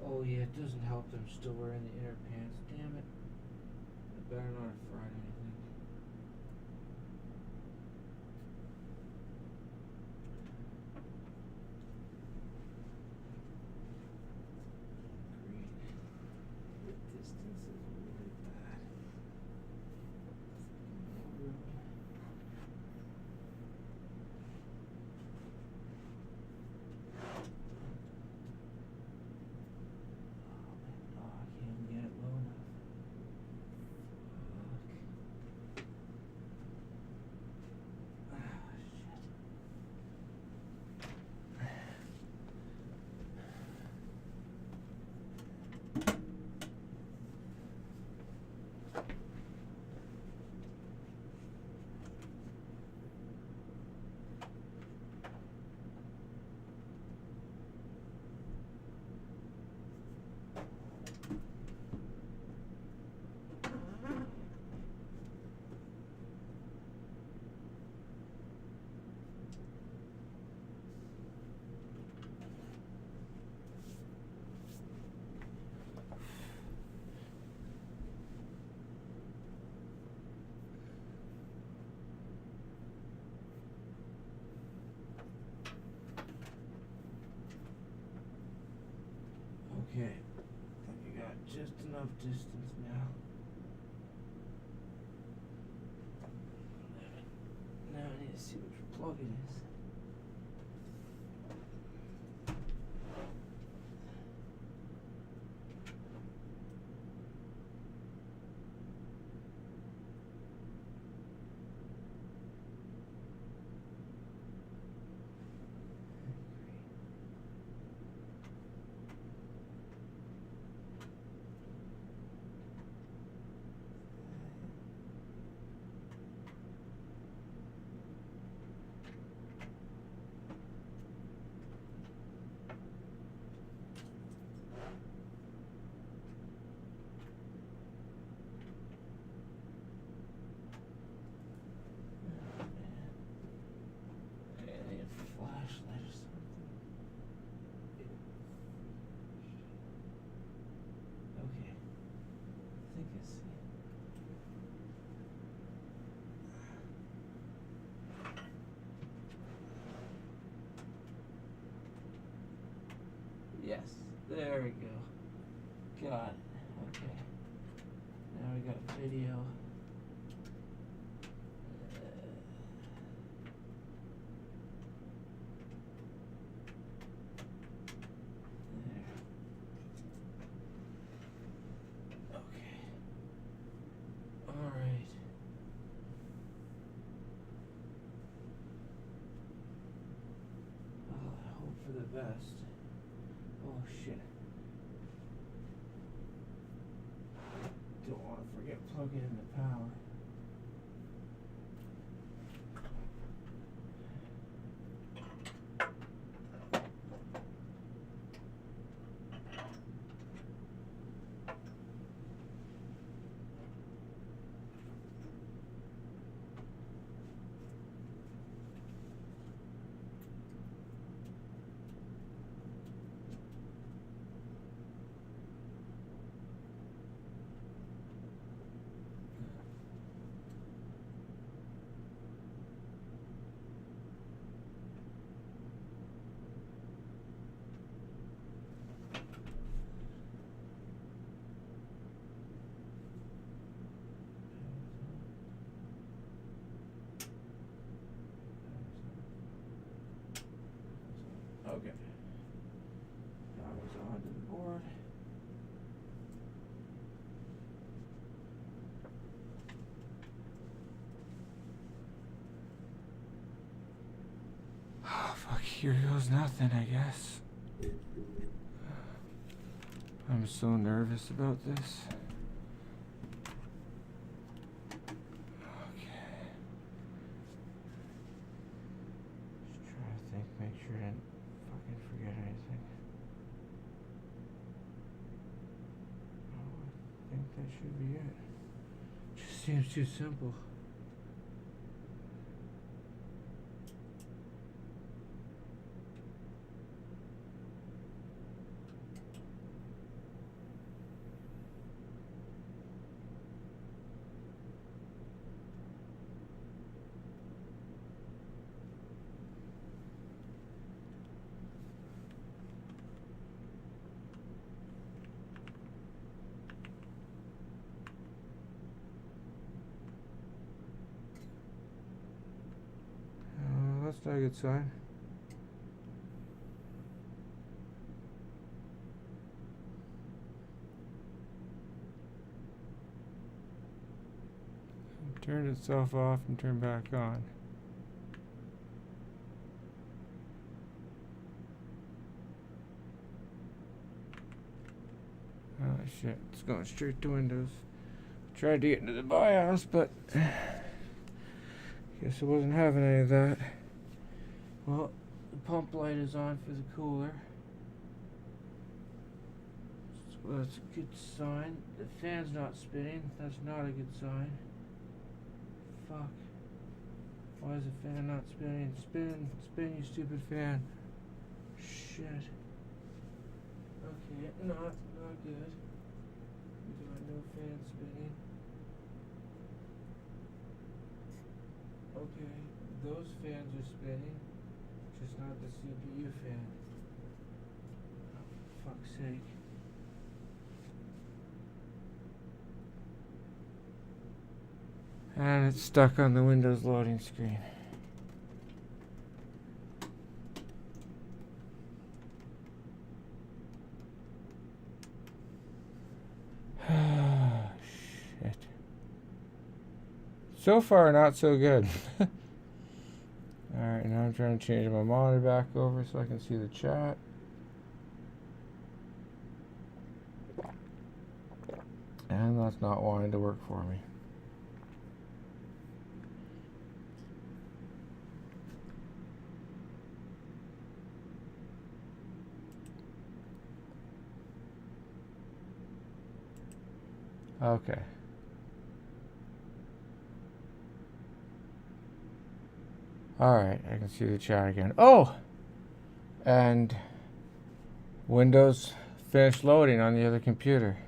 Oh yeah, it doesn't help that I'm still wearing the inner pants. Damn it. I better not have fried anything. Okay, I think I got just enough distance now. Now I need to see which plug it is. Yes, there we go. Got it. Okay. Now we got video. There. Okay. All right. Oh, I hope for the best. Oh shit. Don't want to forget plugging in the power. Okay. Power's onto the board. Oh, fuck, here goes nothing, I guess. I'm so nervous about this. Okay. Just trying to think, make sure I didn't fucking forget anything. Oh, I think that should be it. Just seems too simple. That's not a good sign. Turned itself off and turned back on. Oh shit, it's going straight to Windows. Tried to get into the BIOS, but guess it wasn't having any of that. Well, the pump light is on for the cooler. So that's a good sign. The fan's not spinning. That's not a good sign. Fuck. Why is the fan not spinning? Spin, spin, you stupid fan. Shit. Okay, not good. We got no fan spinning. Okay, those fans are spinning, just not the CPU fan. Oh, for fuck's sake. And it's stuck on the Windows loading screen. Shit. So far, not so good. Alright, now I'm trying to change my monitor back over so I can see the chat. And that's not wanting to work for me. Okay. Alright, I can see the chat again. Oh! And Windows finished loading on the other computer.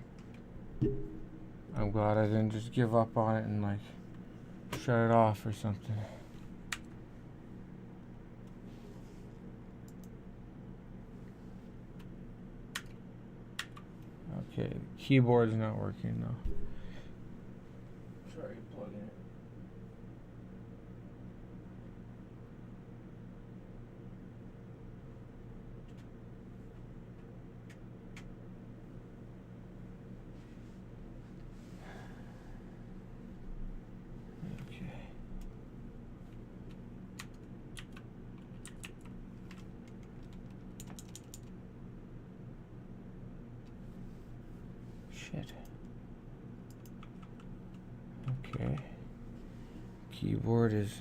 I'm glad I didn't just give up on it and like shut it off or something. Okay, the keyboard's not working though. Sorry, plugging it. Shit. Okay. Keyboard is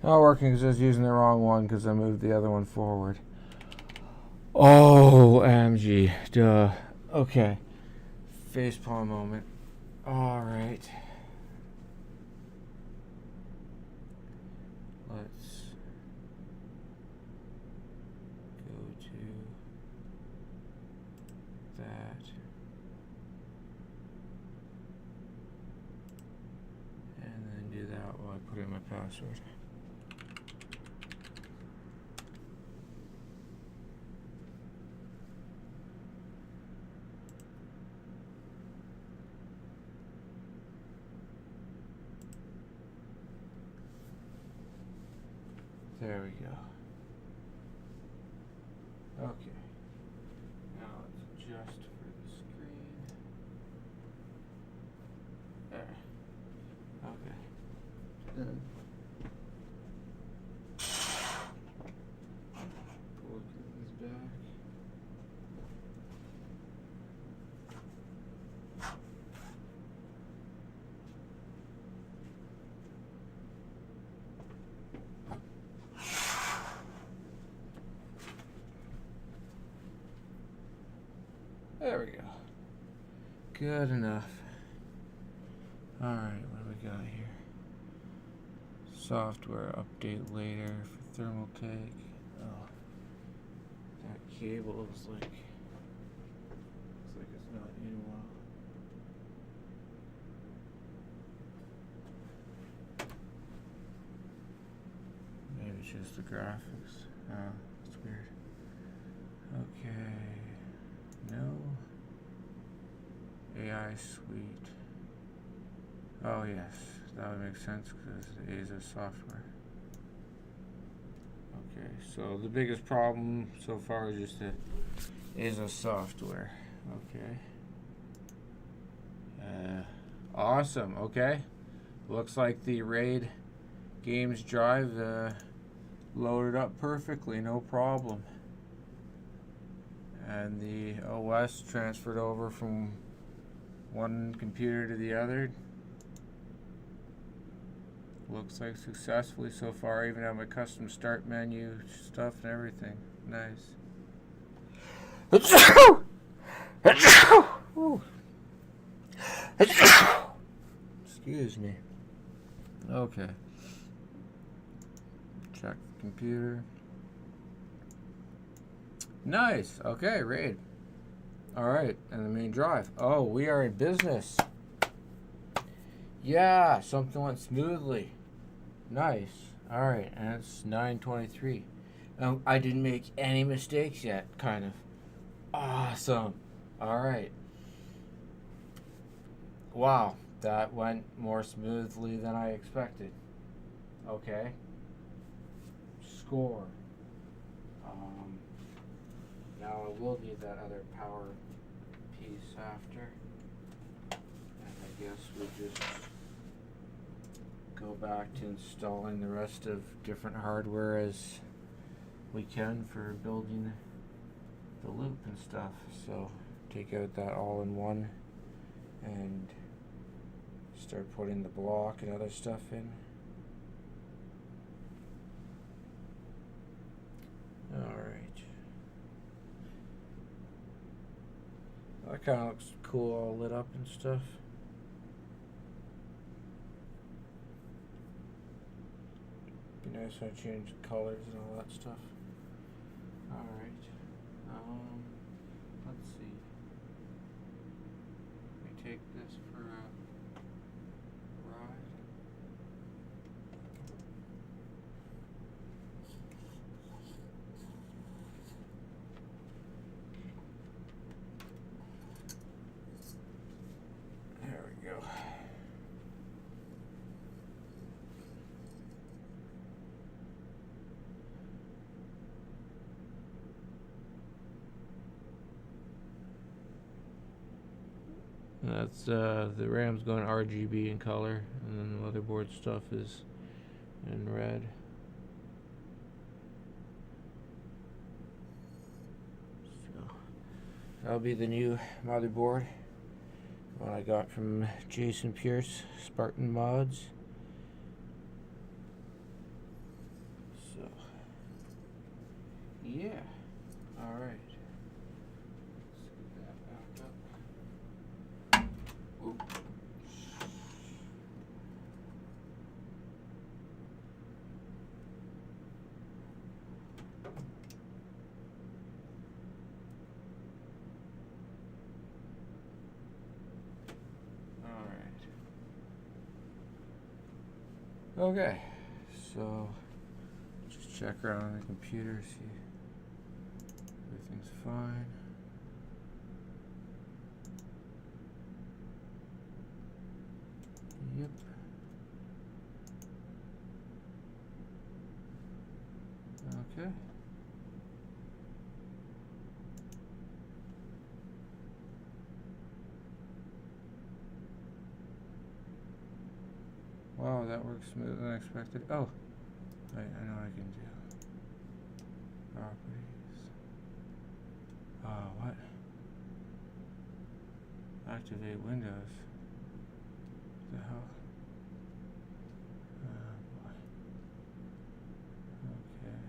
not working because I was using the wrong one because I moved the other one forward. Oh, MG. Duh. Okay. Facepalm moment. Alright. Let's go to that. And then do that while I put in my password. There we go. Okay. Now let's adjust for the screen. There. Okay. Done. Pull the curtains back. There we go. Good enough. Alright, what do we got here? Software update later for Thermaltake. Oh. That cable is like, looks like it's not in well. Maybe it's just the graphics. Oh, that's weird. Okay. No. AI suite. Oh yes, that would make sense because it is a software. Okay, so the biggest problem so far is just the is a software. Okay. Awesome. Okay. Looks like the RAID games drive loaded up perfectly, no problem. and the OS transferred over from one computer to the other. Looks like successfully so far. Even have my custom start menu stuff and everything. Nice. Excuse me. Okay. Check the computer. Nice. Okay, RAID. Alright, and the main drive. Oh, we are in business. Yeah, something went smoothly. Nice. Alright, and it's 9:23. I didn't make any mistakes yet, kind of. Awesome. Alright. Wow, that went more smoothly than I expected. Okay. Score. Now I will need that other power piece after. And I guess we just go back to installing the rest of different hardware as we can for building the loop and stuff. So take out that all-in-one and start putting the block and other stuff in. Alright. That kind of looks cool, all lit up and stuff. Be nice when I change the colors and all that stuff. Alright. Let's see. Let me take this for a ride. There we go. That's the RAM's going RGB in color, and then the motherboard stuff is in red. So that'll be the new motherboard, one I got from Jason Pierce, Spartan Mods. So yeah, all right. Okay, so just check around the computer, see everything's fine. Yep. Okay. Wow, that works smoother than expected. Oh, I know what I can do. Properties. What? Activate Windows. What the hell? Boy. Okay.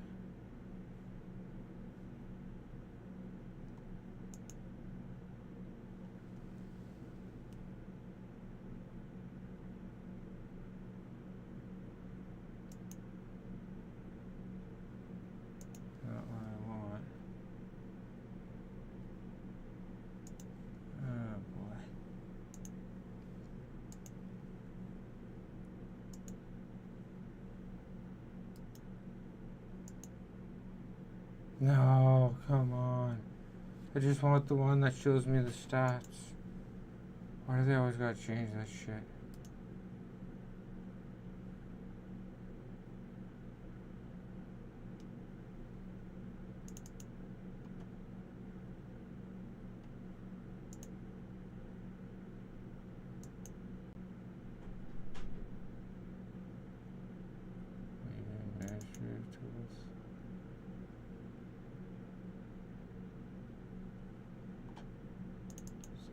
Not what I want. Oh boy. No, come on. I just want the one that shows me the stats. Why do they always gotta change that shit? Administrative tools.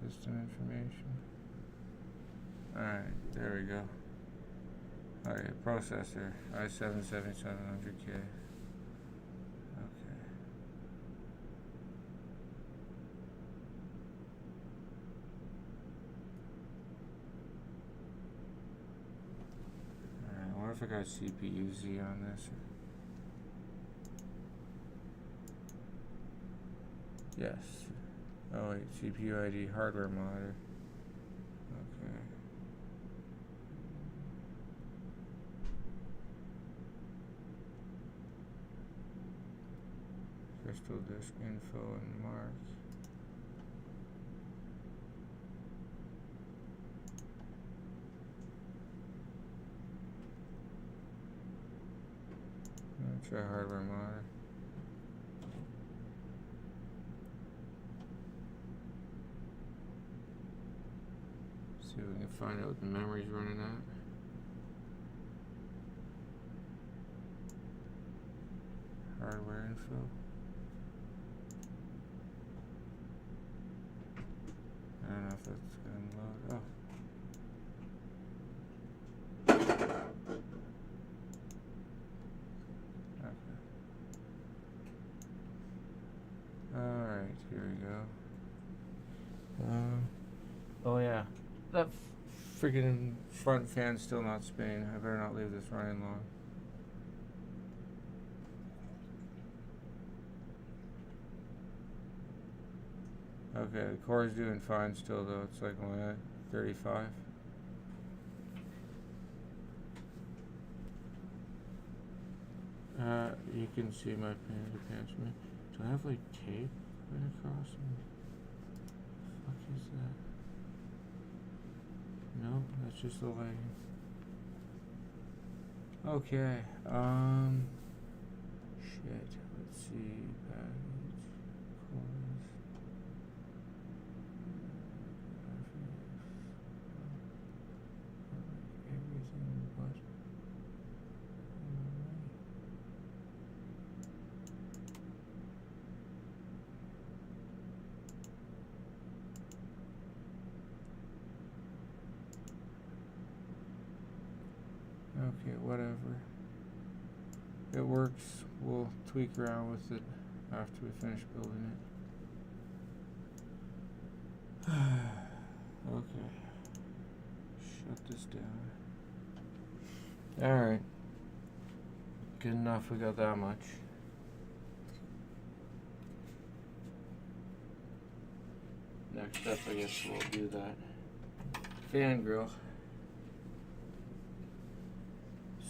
System information. Alright, there we go. Okay, processor, i7-7700K. Okay. Alright, I wonder if I got CPUZ on this. Yes. Oh wait, CPU ID, hardware monitor. Okay. Crystal disk info and mark. Try hardware monitor. See if we can find out what the memory's running at. Hardware info. I don't know if that's gonna load. Oh. Okay. Alright, here we go. Oh yeah. That freaking front fan's still not spinning. I better not leave this running long. Okay, the core's doing fine still though. It's like only at 35. You can see my pan attachment. Do I have like tape right across me? What the fuck is that? No, that's just the lighting. Okay, shit, let's see, package, cores, everything but, okay, whatever. It works. We'll tweak around with it after we finish building it. Okay. Shut this down. Alright. Good enough, we got that much. Next up, I guess we'll do that fan grill.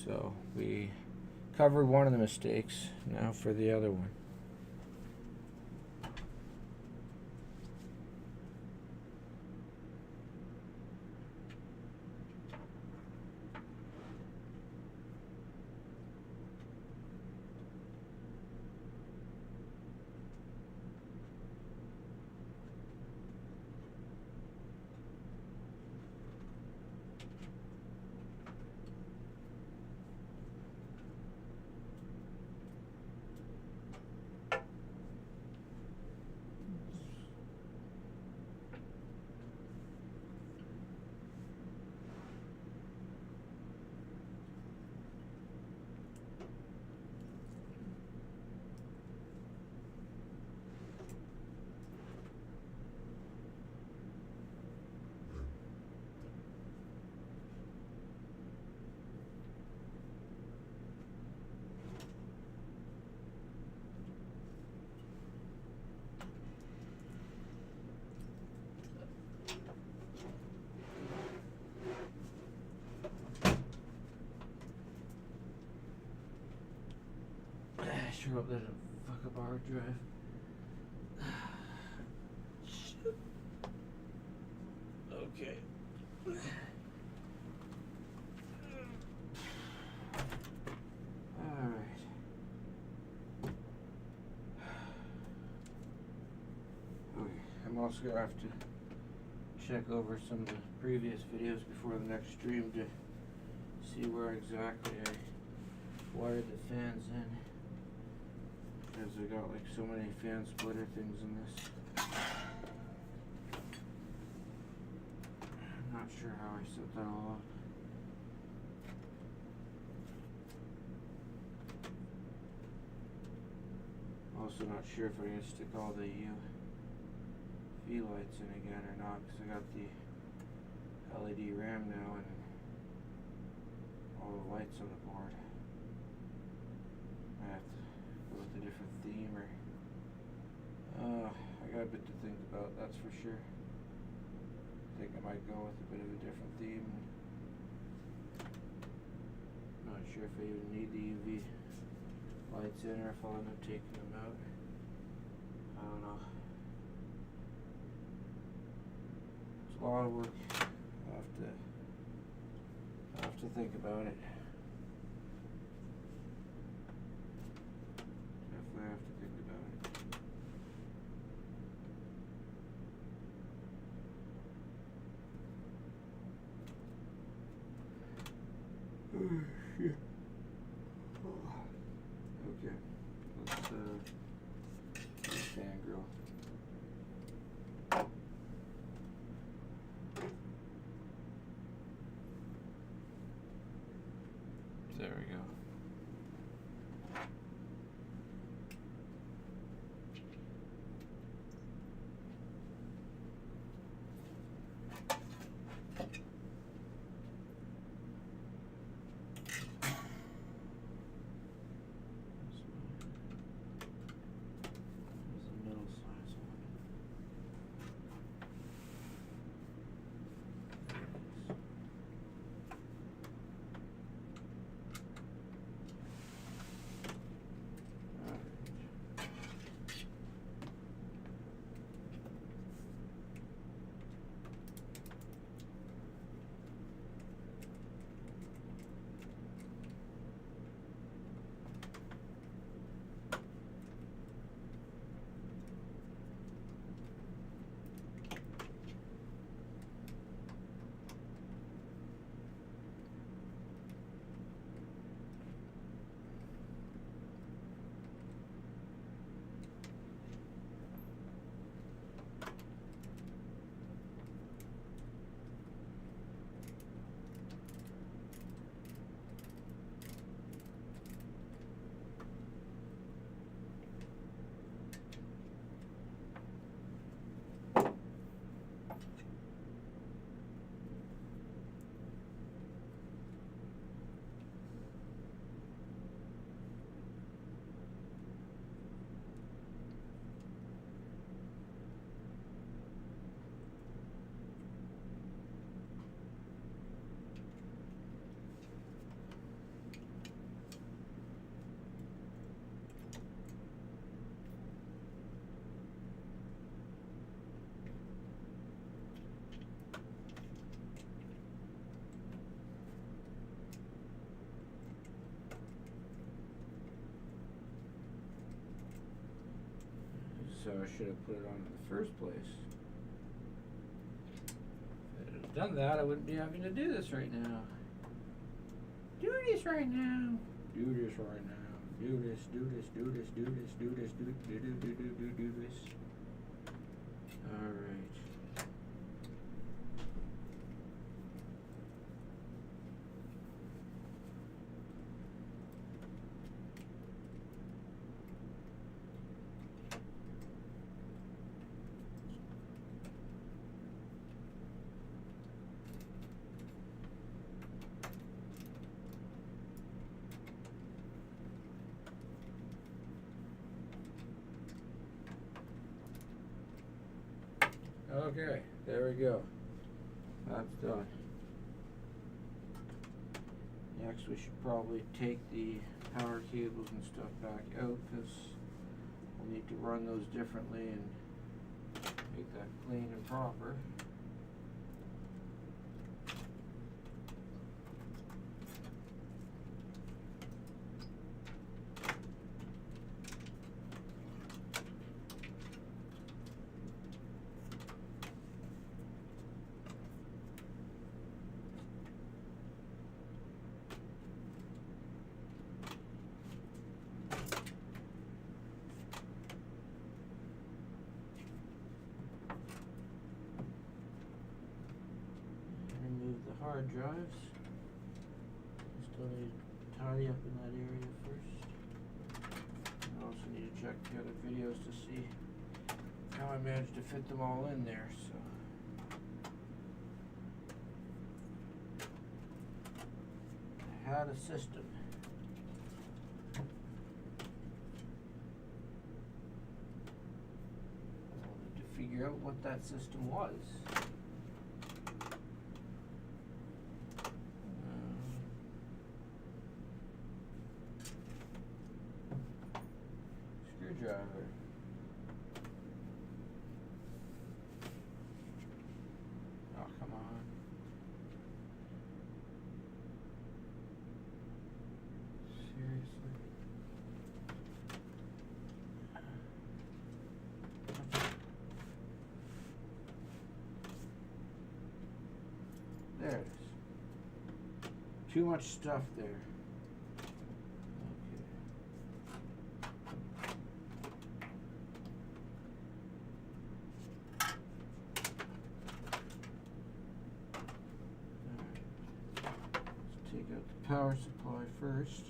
So we covered one of the mistakes, now for the other one. Sure hope that doesn't fuck up our hard drive. Shit. Okay. Alright. Okay, I'm also gonna have to check over some of the previous videos before the next stream to see where exactly I wired the fans in. Because I got like so many fan splitter things in this. sure how I set that all up. Also not sure if I'm gonna stick all the UV lights in again or not, because I got the LED RAM now and all the lights on the board. I have to go with a different theme, or I got a bit to think about, that's for sure. I think I might go with a bit of a different theme. Not sure if I even need the UV lights in or if I'll end up taking them out. I don't know. It's a lot of work. I'll have to think about it. Definitely have to think about it. Shit. Okay, let's fan grill. There we go. So I should have put it on in the first place. If I had done that, I wouldn't be having to do this right now. Do this right now. Do this right now. Do this, do this, do this, do this, do this, do this. Alright. Okay, there we go. That's done. Next we should probably take the power cables and stuff back out, because we'll need to run those differently and make that clean and proper. hard drives. Still need to tidy up in that area first. I also need to check the other videos to see how I managed to fit them all in there. So. I had a system. I wanted to figure out what that system was. Screwdriver. Oh, come on. Seriously. There it is. Too much stuff there. Take out the power supply first.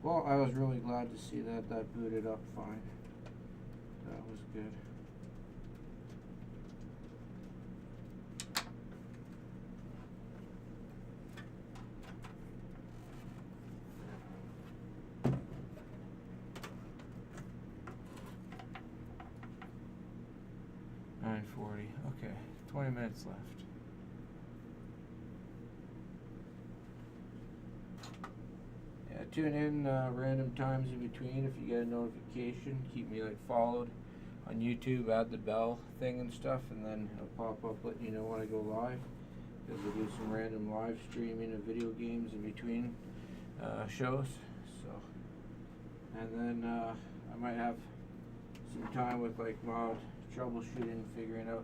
Well, I was really glad to see that booted up fine. That was good. .40, okay, 20 minutes left. Yeah, tune in random times in between if you get a notification. Keep me followed on YouTube, add the bell thing and stuff, and then it'll pop up letting you know when I go live. Because I do some random live streaming of video games in between shows. So, and then I might have some time with mod troubleshooting, figuring out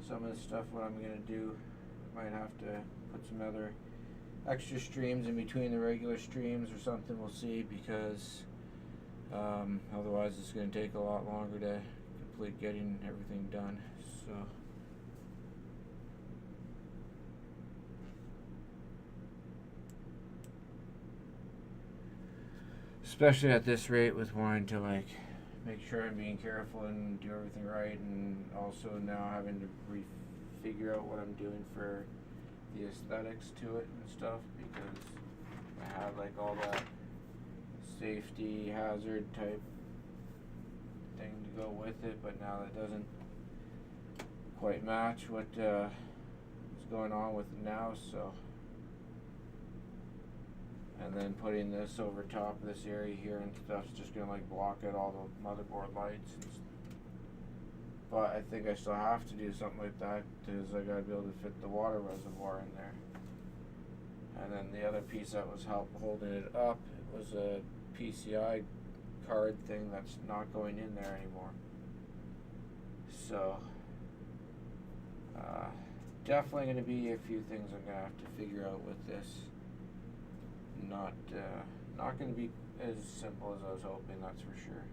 some of the stuff what I'm gonna do. Might have to put some other extra streams in between the regular streams or something, we'll see, because otherwise it's gonna take a lot longer to complete getting everything done. So especially at this rate with wanting to make sure I'm being careful and do everything right, and also now having to figure out what I'm doing for the aesthetics to it and stuff, because I have all that safety hazard type thing to go with it, but now that doesn't quite match what is going on with it now. So, and then putting this over top of this area here and stuff's just gonna block out all the motherboard lights. But I think I still have to do something like that, because I gotta be able to fit the water reservoir in there. And then the other piece that was holding it up, it was a PCI card thing that's not going in there anymore. So definitely gonna be a few things I'm gonna have to figure out with this. Not going to be as simple as I was hoping, that's for sure.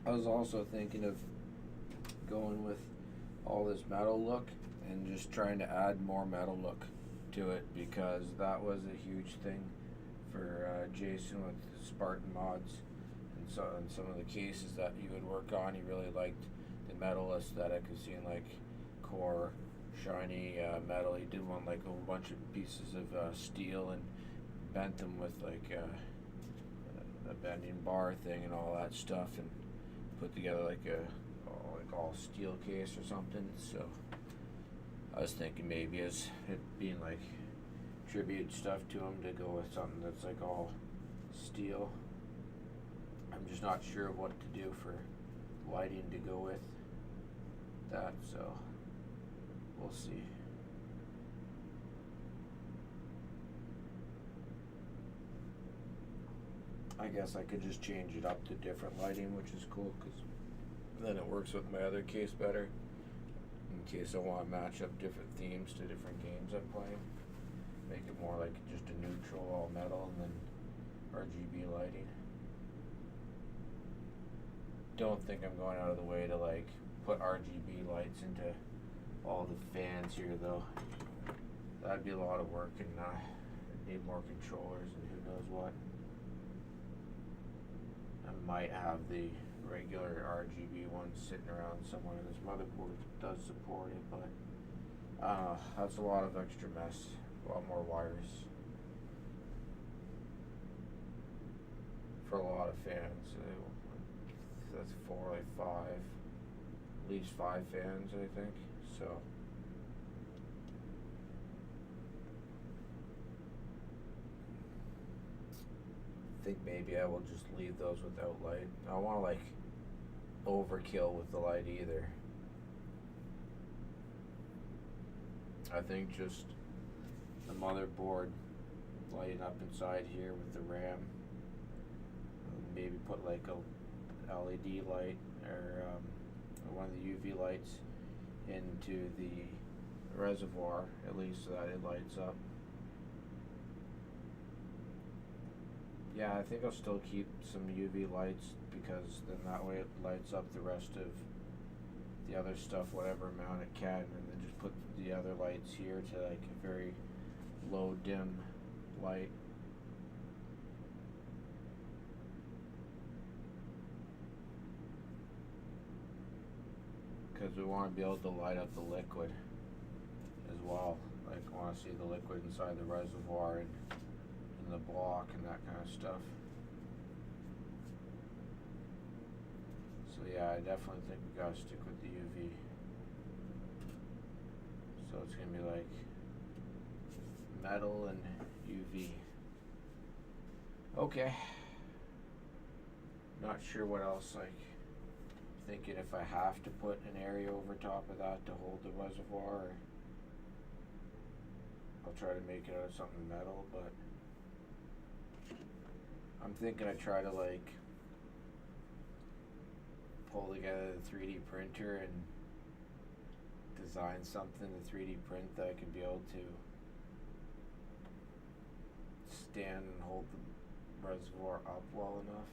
I was also thinking of going with all this metal look and just trying to add more metal look to it, because that was a huge thing for Jason with Spartan mods, and so in some of the cases that he would work on, he really liked the metal aesthetic of seeing core shiny metal. He did one a whole bunch of pieces of steel and bent them with a bending bar thing and all that stuff, and put together a all steel case or something. So I was thinking maybe as it being tribute stuff to him, to go with something that's all steel. I'm just not sure what to do for lighting to go with that, so we'll see. I guess I could just change it up to different lighting, which is cool, because then it works with my other case better, in case I want to match up different themes to different games I'm playing. Make it more just a neutral all metal and then RGB lighting. don't think I'm going out of the way to like put RGB lights into all the fans here though. That'd be a lot of work and need more controllers and who knows what. I might have the regular RGB ones sitting around somewhere. This motherboard does support it, but that's a lot of extra mess. A lot more wires for a lot of fans. That's 4, like 5, at least 5 fans, I think. So I think maybe I will just leave those without light. I don't want to like overkill with the light either. I think just the motherboard lighting up inside here with the RAM. Maybe put like a LED light or one of the UV lights into the reservoir, at least so that it lights up. Yeah, I think I'll still keep some UV lights because then that way it lights up the rest of the other stuff whatever amount it can, and then just put the other lights here to like a very low dim light. Because we want to be able to light up the liquid as well. Like, I want to see the liquid inside the reservoir and in the block and that kind of stuff. So yeah, I definitely think we gotta stick with the UV. So it's gonna be like metal and UV. Okay. Not sure what else, like, thinking if I have to put an area over top of that to hold the reservoir, or I'll try to make it out of something metal, but I'm thinking I try to like pull together the 3D printer and design something to 3D print that I can be able to stand and hold the reservoir up well enough.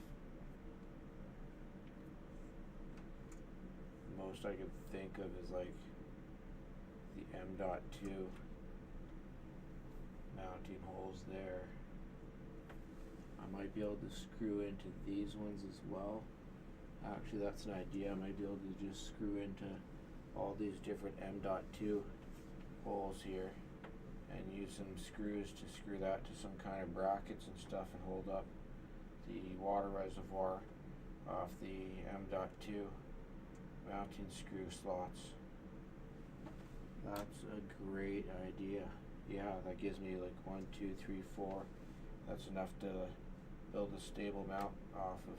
Most I could think of is like the M.2 mounting holes there. I might be able to screw into these ones as well. Actually, that's an idea. I might be able to just screw into all these different M.2 holes here and use some screws to screw that to some kind of brackets and stuff and hold up the water reservoir off the M.2 mounting screw slots. That's a great idea. Yeah, that gives me like 1, 2, 3, 4. That's enough to build a stable mount off of.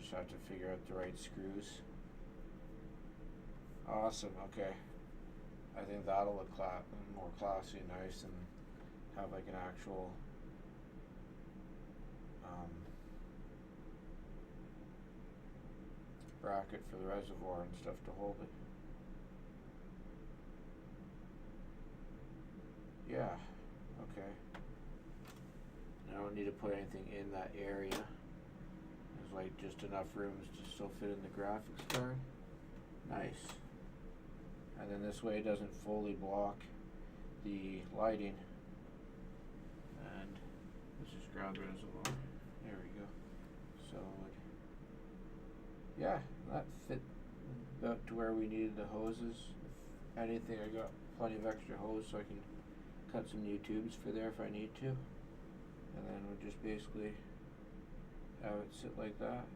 Just have to figure out the right screws. Awesome, okay. I think that'll look more classy and nice and have like an actual bracket for the reservoir and stuff to hold it. Yeah, okay. I don't need to put anything in that area. There's like just enough rooms to still fit in the graphics card. Nice. And then this way it doesn't fully block the lighting. And let's just grab the reservoir. There we go. So yeah, that fit about to where we needed the hoses. If anything, I got plenty of extra hose so I can cut some new tubes for there if I need to. And then we'll just basically have it sit like that.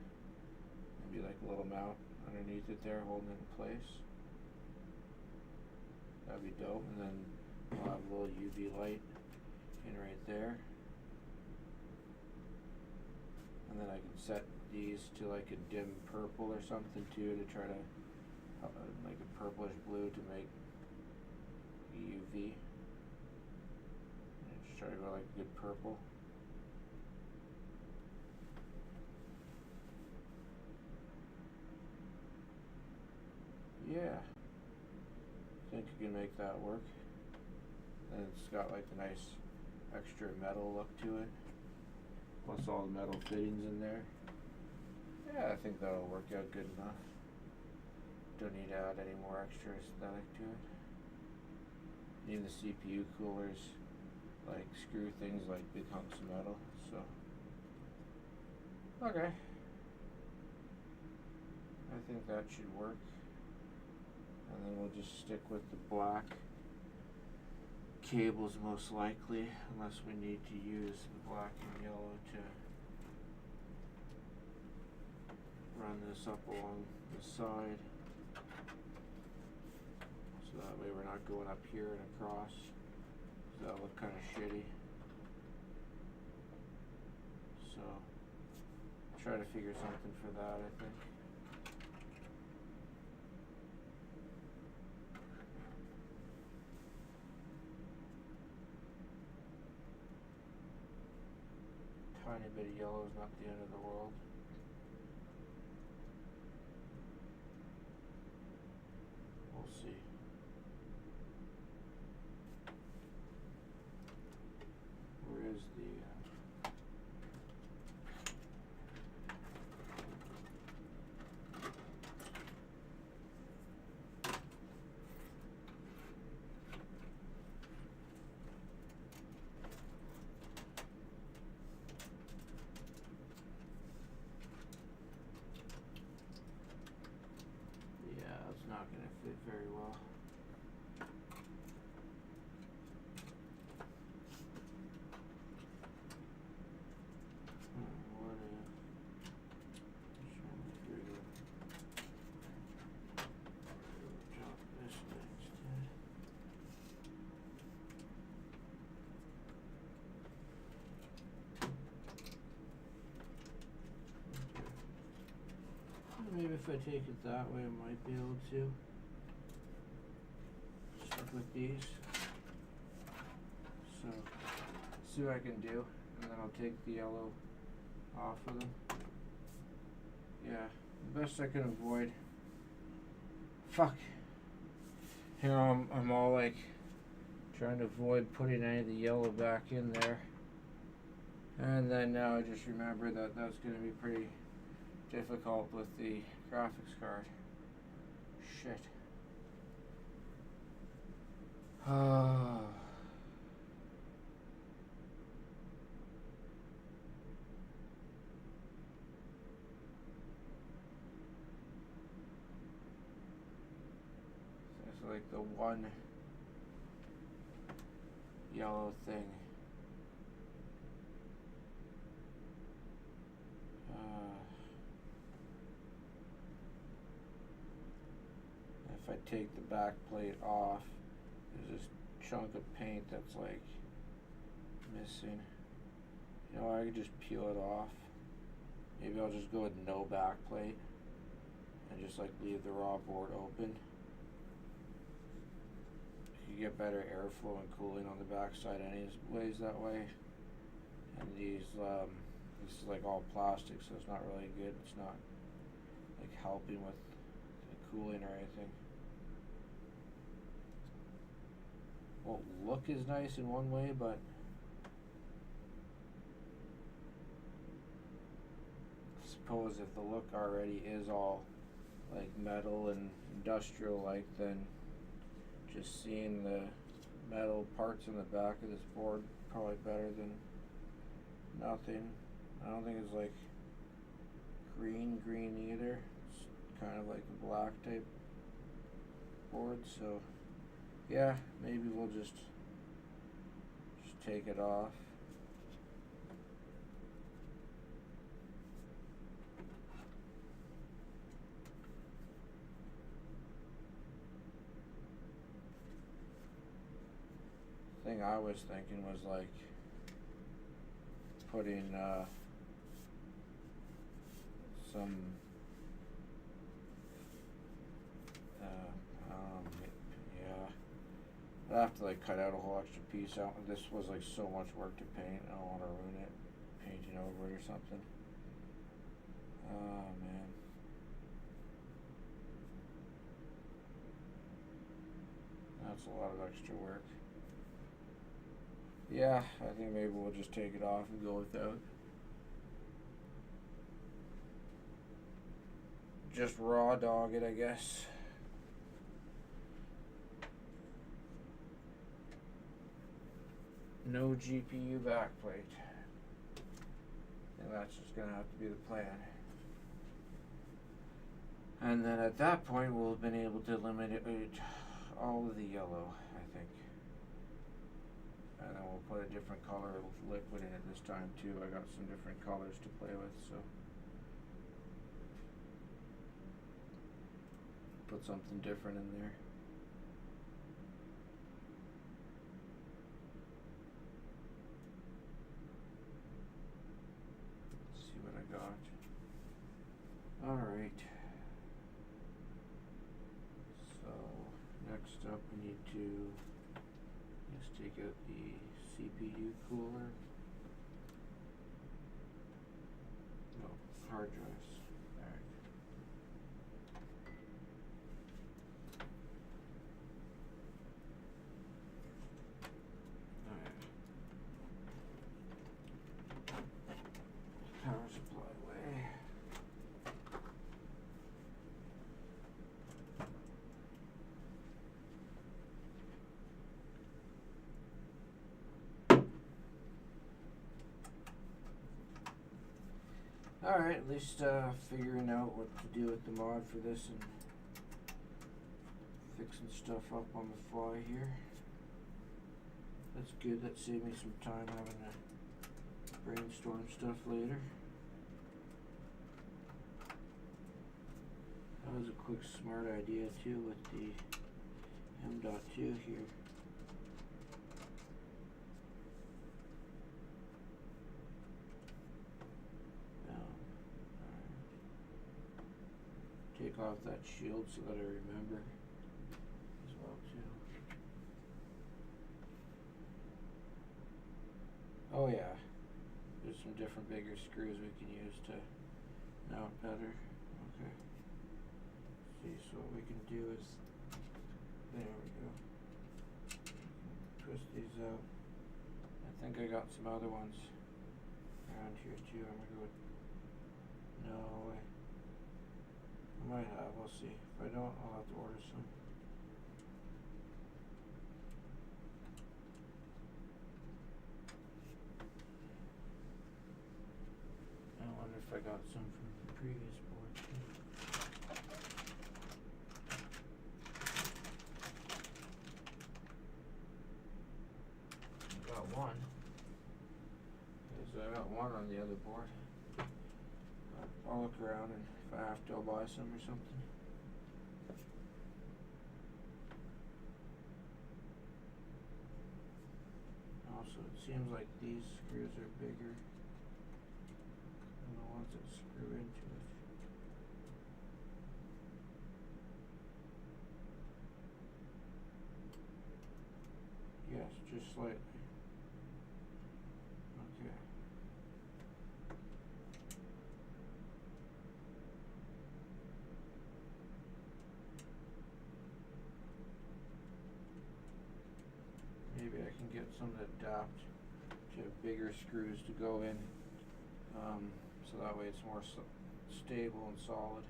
And be like a little mount underneath it there holding it in place. That'd be dope. And then we'll have a little UV light in right there. And then I can set these to like a dim purple or something too, to try to like a purplish blue to make UV. And just try to go like a good purple. Yeah, I think you can make that work. And it's got like a nice extra metal look to it, plus all the metal fittings in there. Yeah, I think that'll work out good enough. Don't need to add any more extra aesthetic to it. Need the CPU coolers, like screw things like big hunks of metal, so. Okay. I think that should work. And then we'll just stick with the black cables most likely, unless we need to use the black and yellow to run this up along the side. So that way we're not going up here and across. So that'll look kind of shitty. So try to figure something for that, I think. Tiny bit of yellow is not the end of the world. We'll see. Where is the yeah, it's not going to fit very well. Maybe if I take it that way, I might be able to stick with these. So, see what I can do, and then I'll take the yellow off of them. Yeah, the best I can avoid. Fuck. You know, I'm all like trying to avoid putting any of the yellow back in there. And then now I just remember that that's going to be pretty difficult with the graphics card. Shit. It's like the one yellow thing. If I take the back plate off, there's this chunk of paint that's like missing. You know, I could just peel it off. Maybe I'll just go with no back plate and just like leave the raw board open. You get better airflow and cooling on the backside anyways that way. And these, this is like all plastic, so it's not really good. It's not like helping with the cooling or anything. Won't look as nice in one way, but I suppose if the look already is all like metal and industrial like, then just seeing the metal parts in the back of this board probably better than nothing. I don't think it's like green either. It's kind of like a black type board, so yeah, maybe we'll just take it off. The thing I was thinking was like putting some I have to like cut out a whole extra piece out. This was like so much work to paint. I don't want to ruin it painting over it or something. Oh man. That's a lot of extra work. Yeah, I think maybe we'll just take it off and go without. just raw dog it, I guess. No GPU backplate. And that's just gonna have to be the plan. And then at that point we'll have been able to eliminate all of the yellow, I think. And then we'll put a different color of liquid in it this time too. I got some different colors to play with, so put something different in there. Let's see what I got. Alright. So next up we need to just take out the CPU cooler. No, hard drives. Alright. Power supply away. Alright, at least figuring out what to do with the mod for this and fixing stuff up on the fly here. That's good, that saved me some time having to brainstorm stuff later. That was a quick smart idea too with the M.2 here. Take off that shield so that I remember as well too. Oh yeah, there's some different bigger screws we can use to mount better. Okay. See, so what we can do is, there we go. Twist these out. I think I got some other ones around here too. I'm gonna go with, no way. I might have, we'll see. If I don't, I'll have to order some. I wonder if I got some from the previous board too. I got one. Okay, so I got one on the other board. I'll look around and if I have to, I'll buy some or something. Also, it seems like these screws are bigger than the ones that screw into it. Yes, just slightly. Okay. Maybe I can get some that adapt to bigger screws to go in, so that way it's more stable and solid.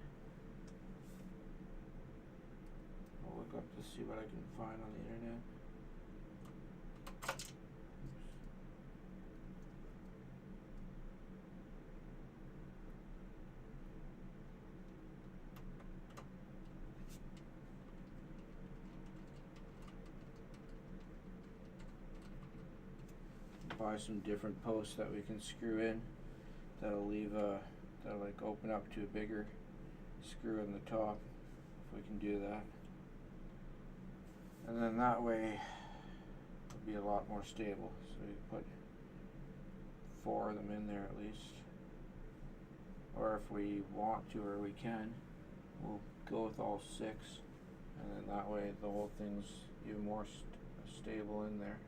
I'll look up to see what I can find on the internet. Buy some different posts that we can screw in that'll leave that'll like open up to a bigger screw in the top if we can do that, and then that way it'll be a lot more stable. So you put 4 of them in there at least, or if we want to or we can, we'll go with all 6, and then that way the whole thing's even more stable in there.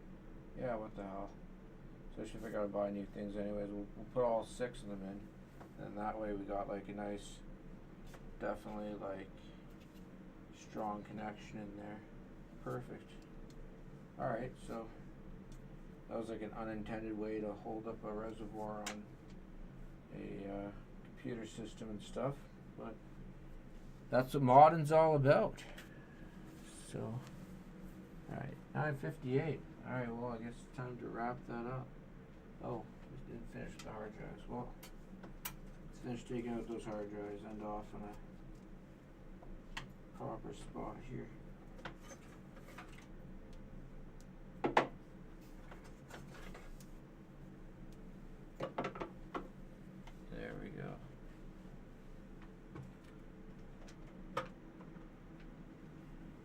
Yeah, what the hell. Especially if I gotta buy new things anyways, we'll put all 6 of them in, and that way we got like a nice, definitely like strong connection in there. Perfect. Alright, so that was like an unintended way to hold up a reservoir on a computer system and stuff, but that's what modding's all about. So, alright, 9:58. Alright, well, I guess it's time to wrap that up. Oh, we didn't finish the hard drives. Well, let's finish taking out those hard drives, end off on a proper spot here. There we go.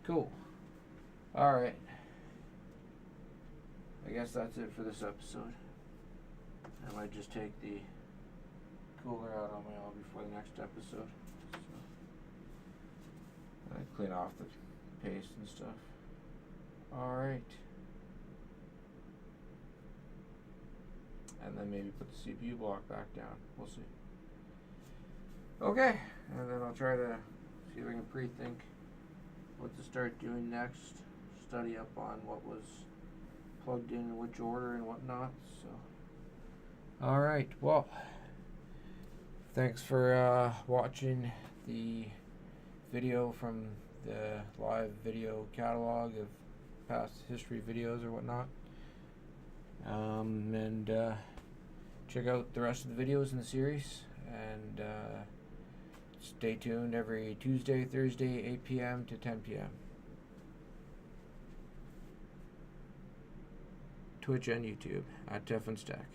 Cool. Alright. I guess that's it for this episode. I might just take the cooler out on my own before the next episode. So, I clean off the paste and stuff. Alright. And then maybe put the CPU block back down. We'll see. Okay. And then I'll try to see if I can pre-think what to start doing next. Study up on what was plugged in which order and whatnot. So, alright, well, thanks for watching the video from the live video catalog of past history videos or whatnot. And check out the rest of the videos in the series, and stay tuned every Tuesday, Thursday, 8 p.m. to 10 p.m. Twitch and YouTube at Tef and Stack.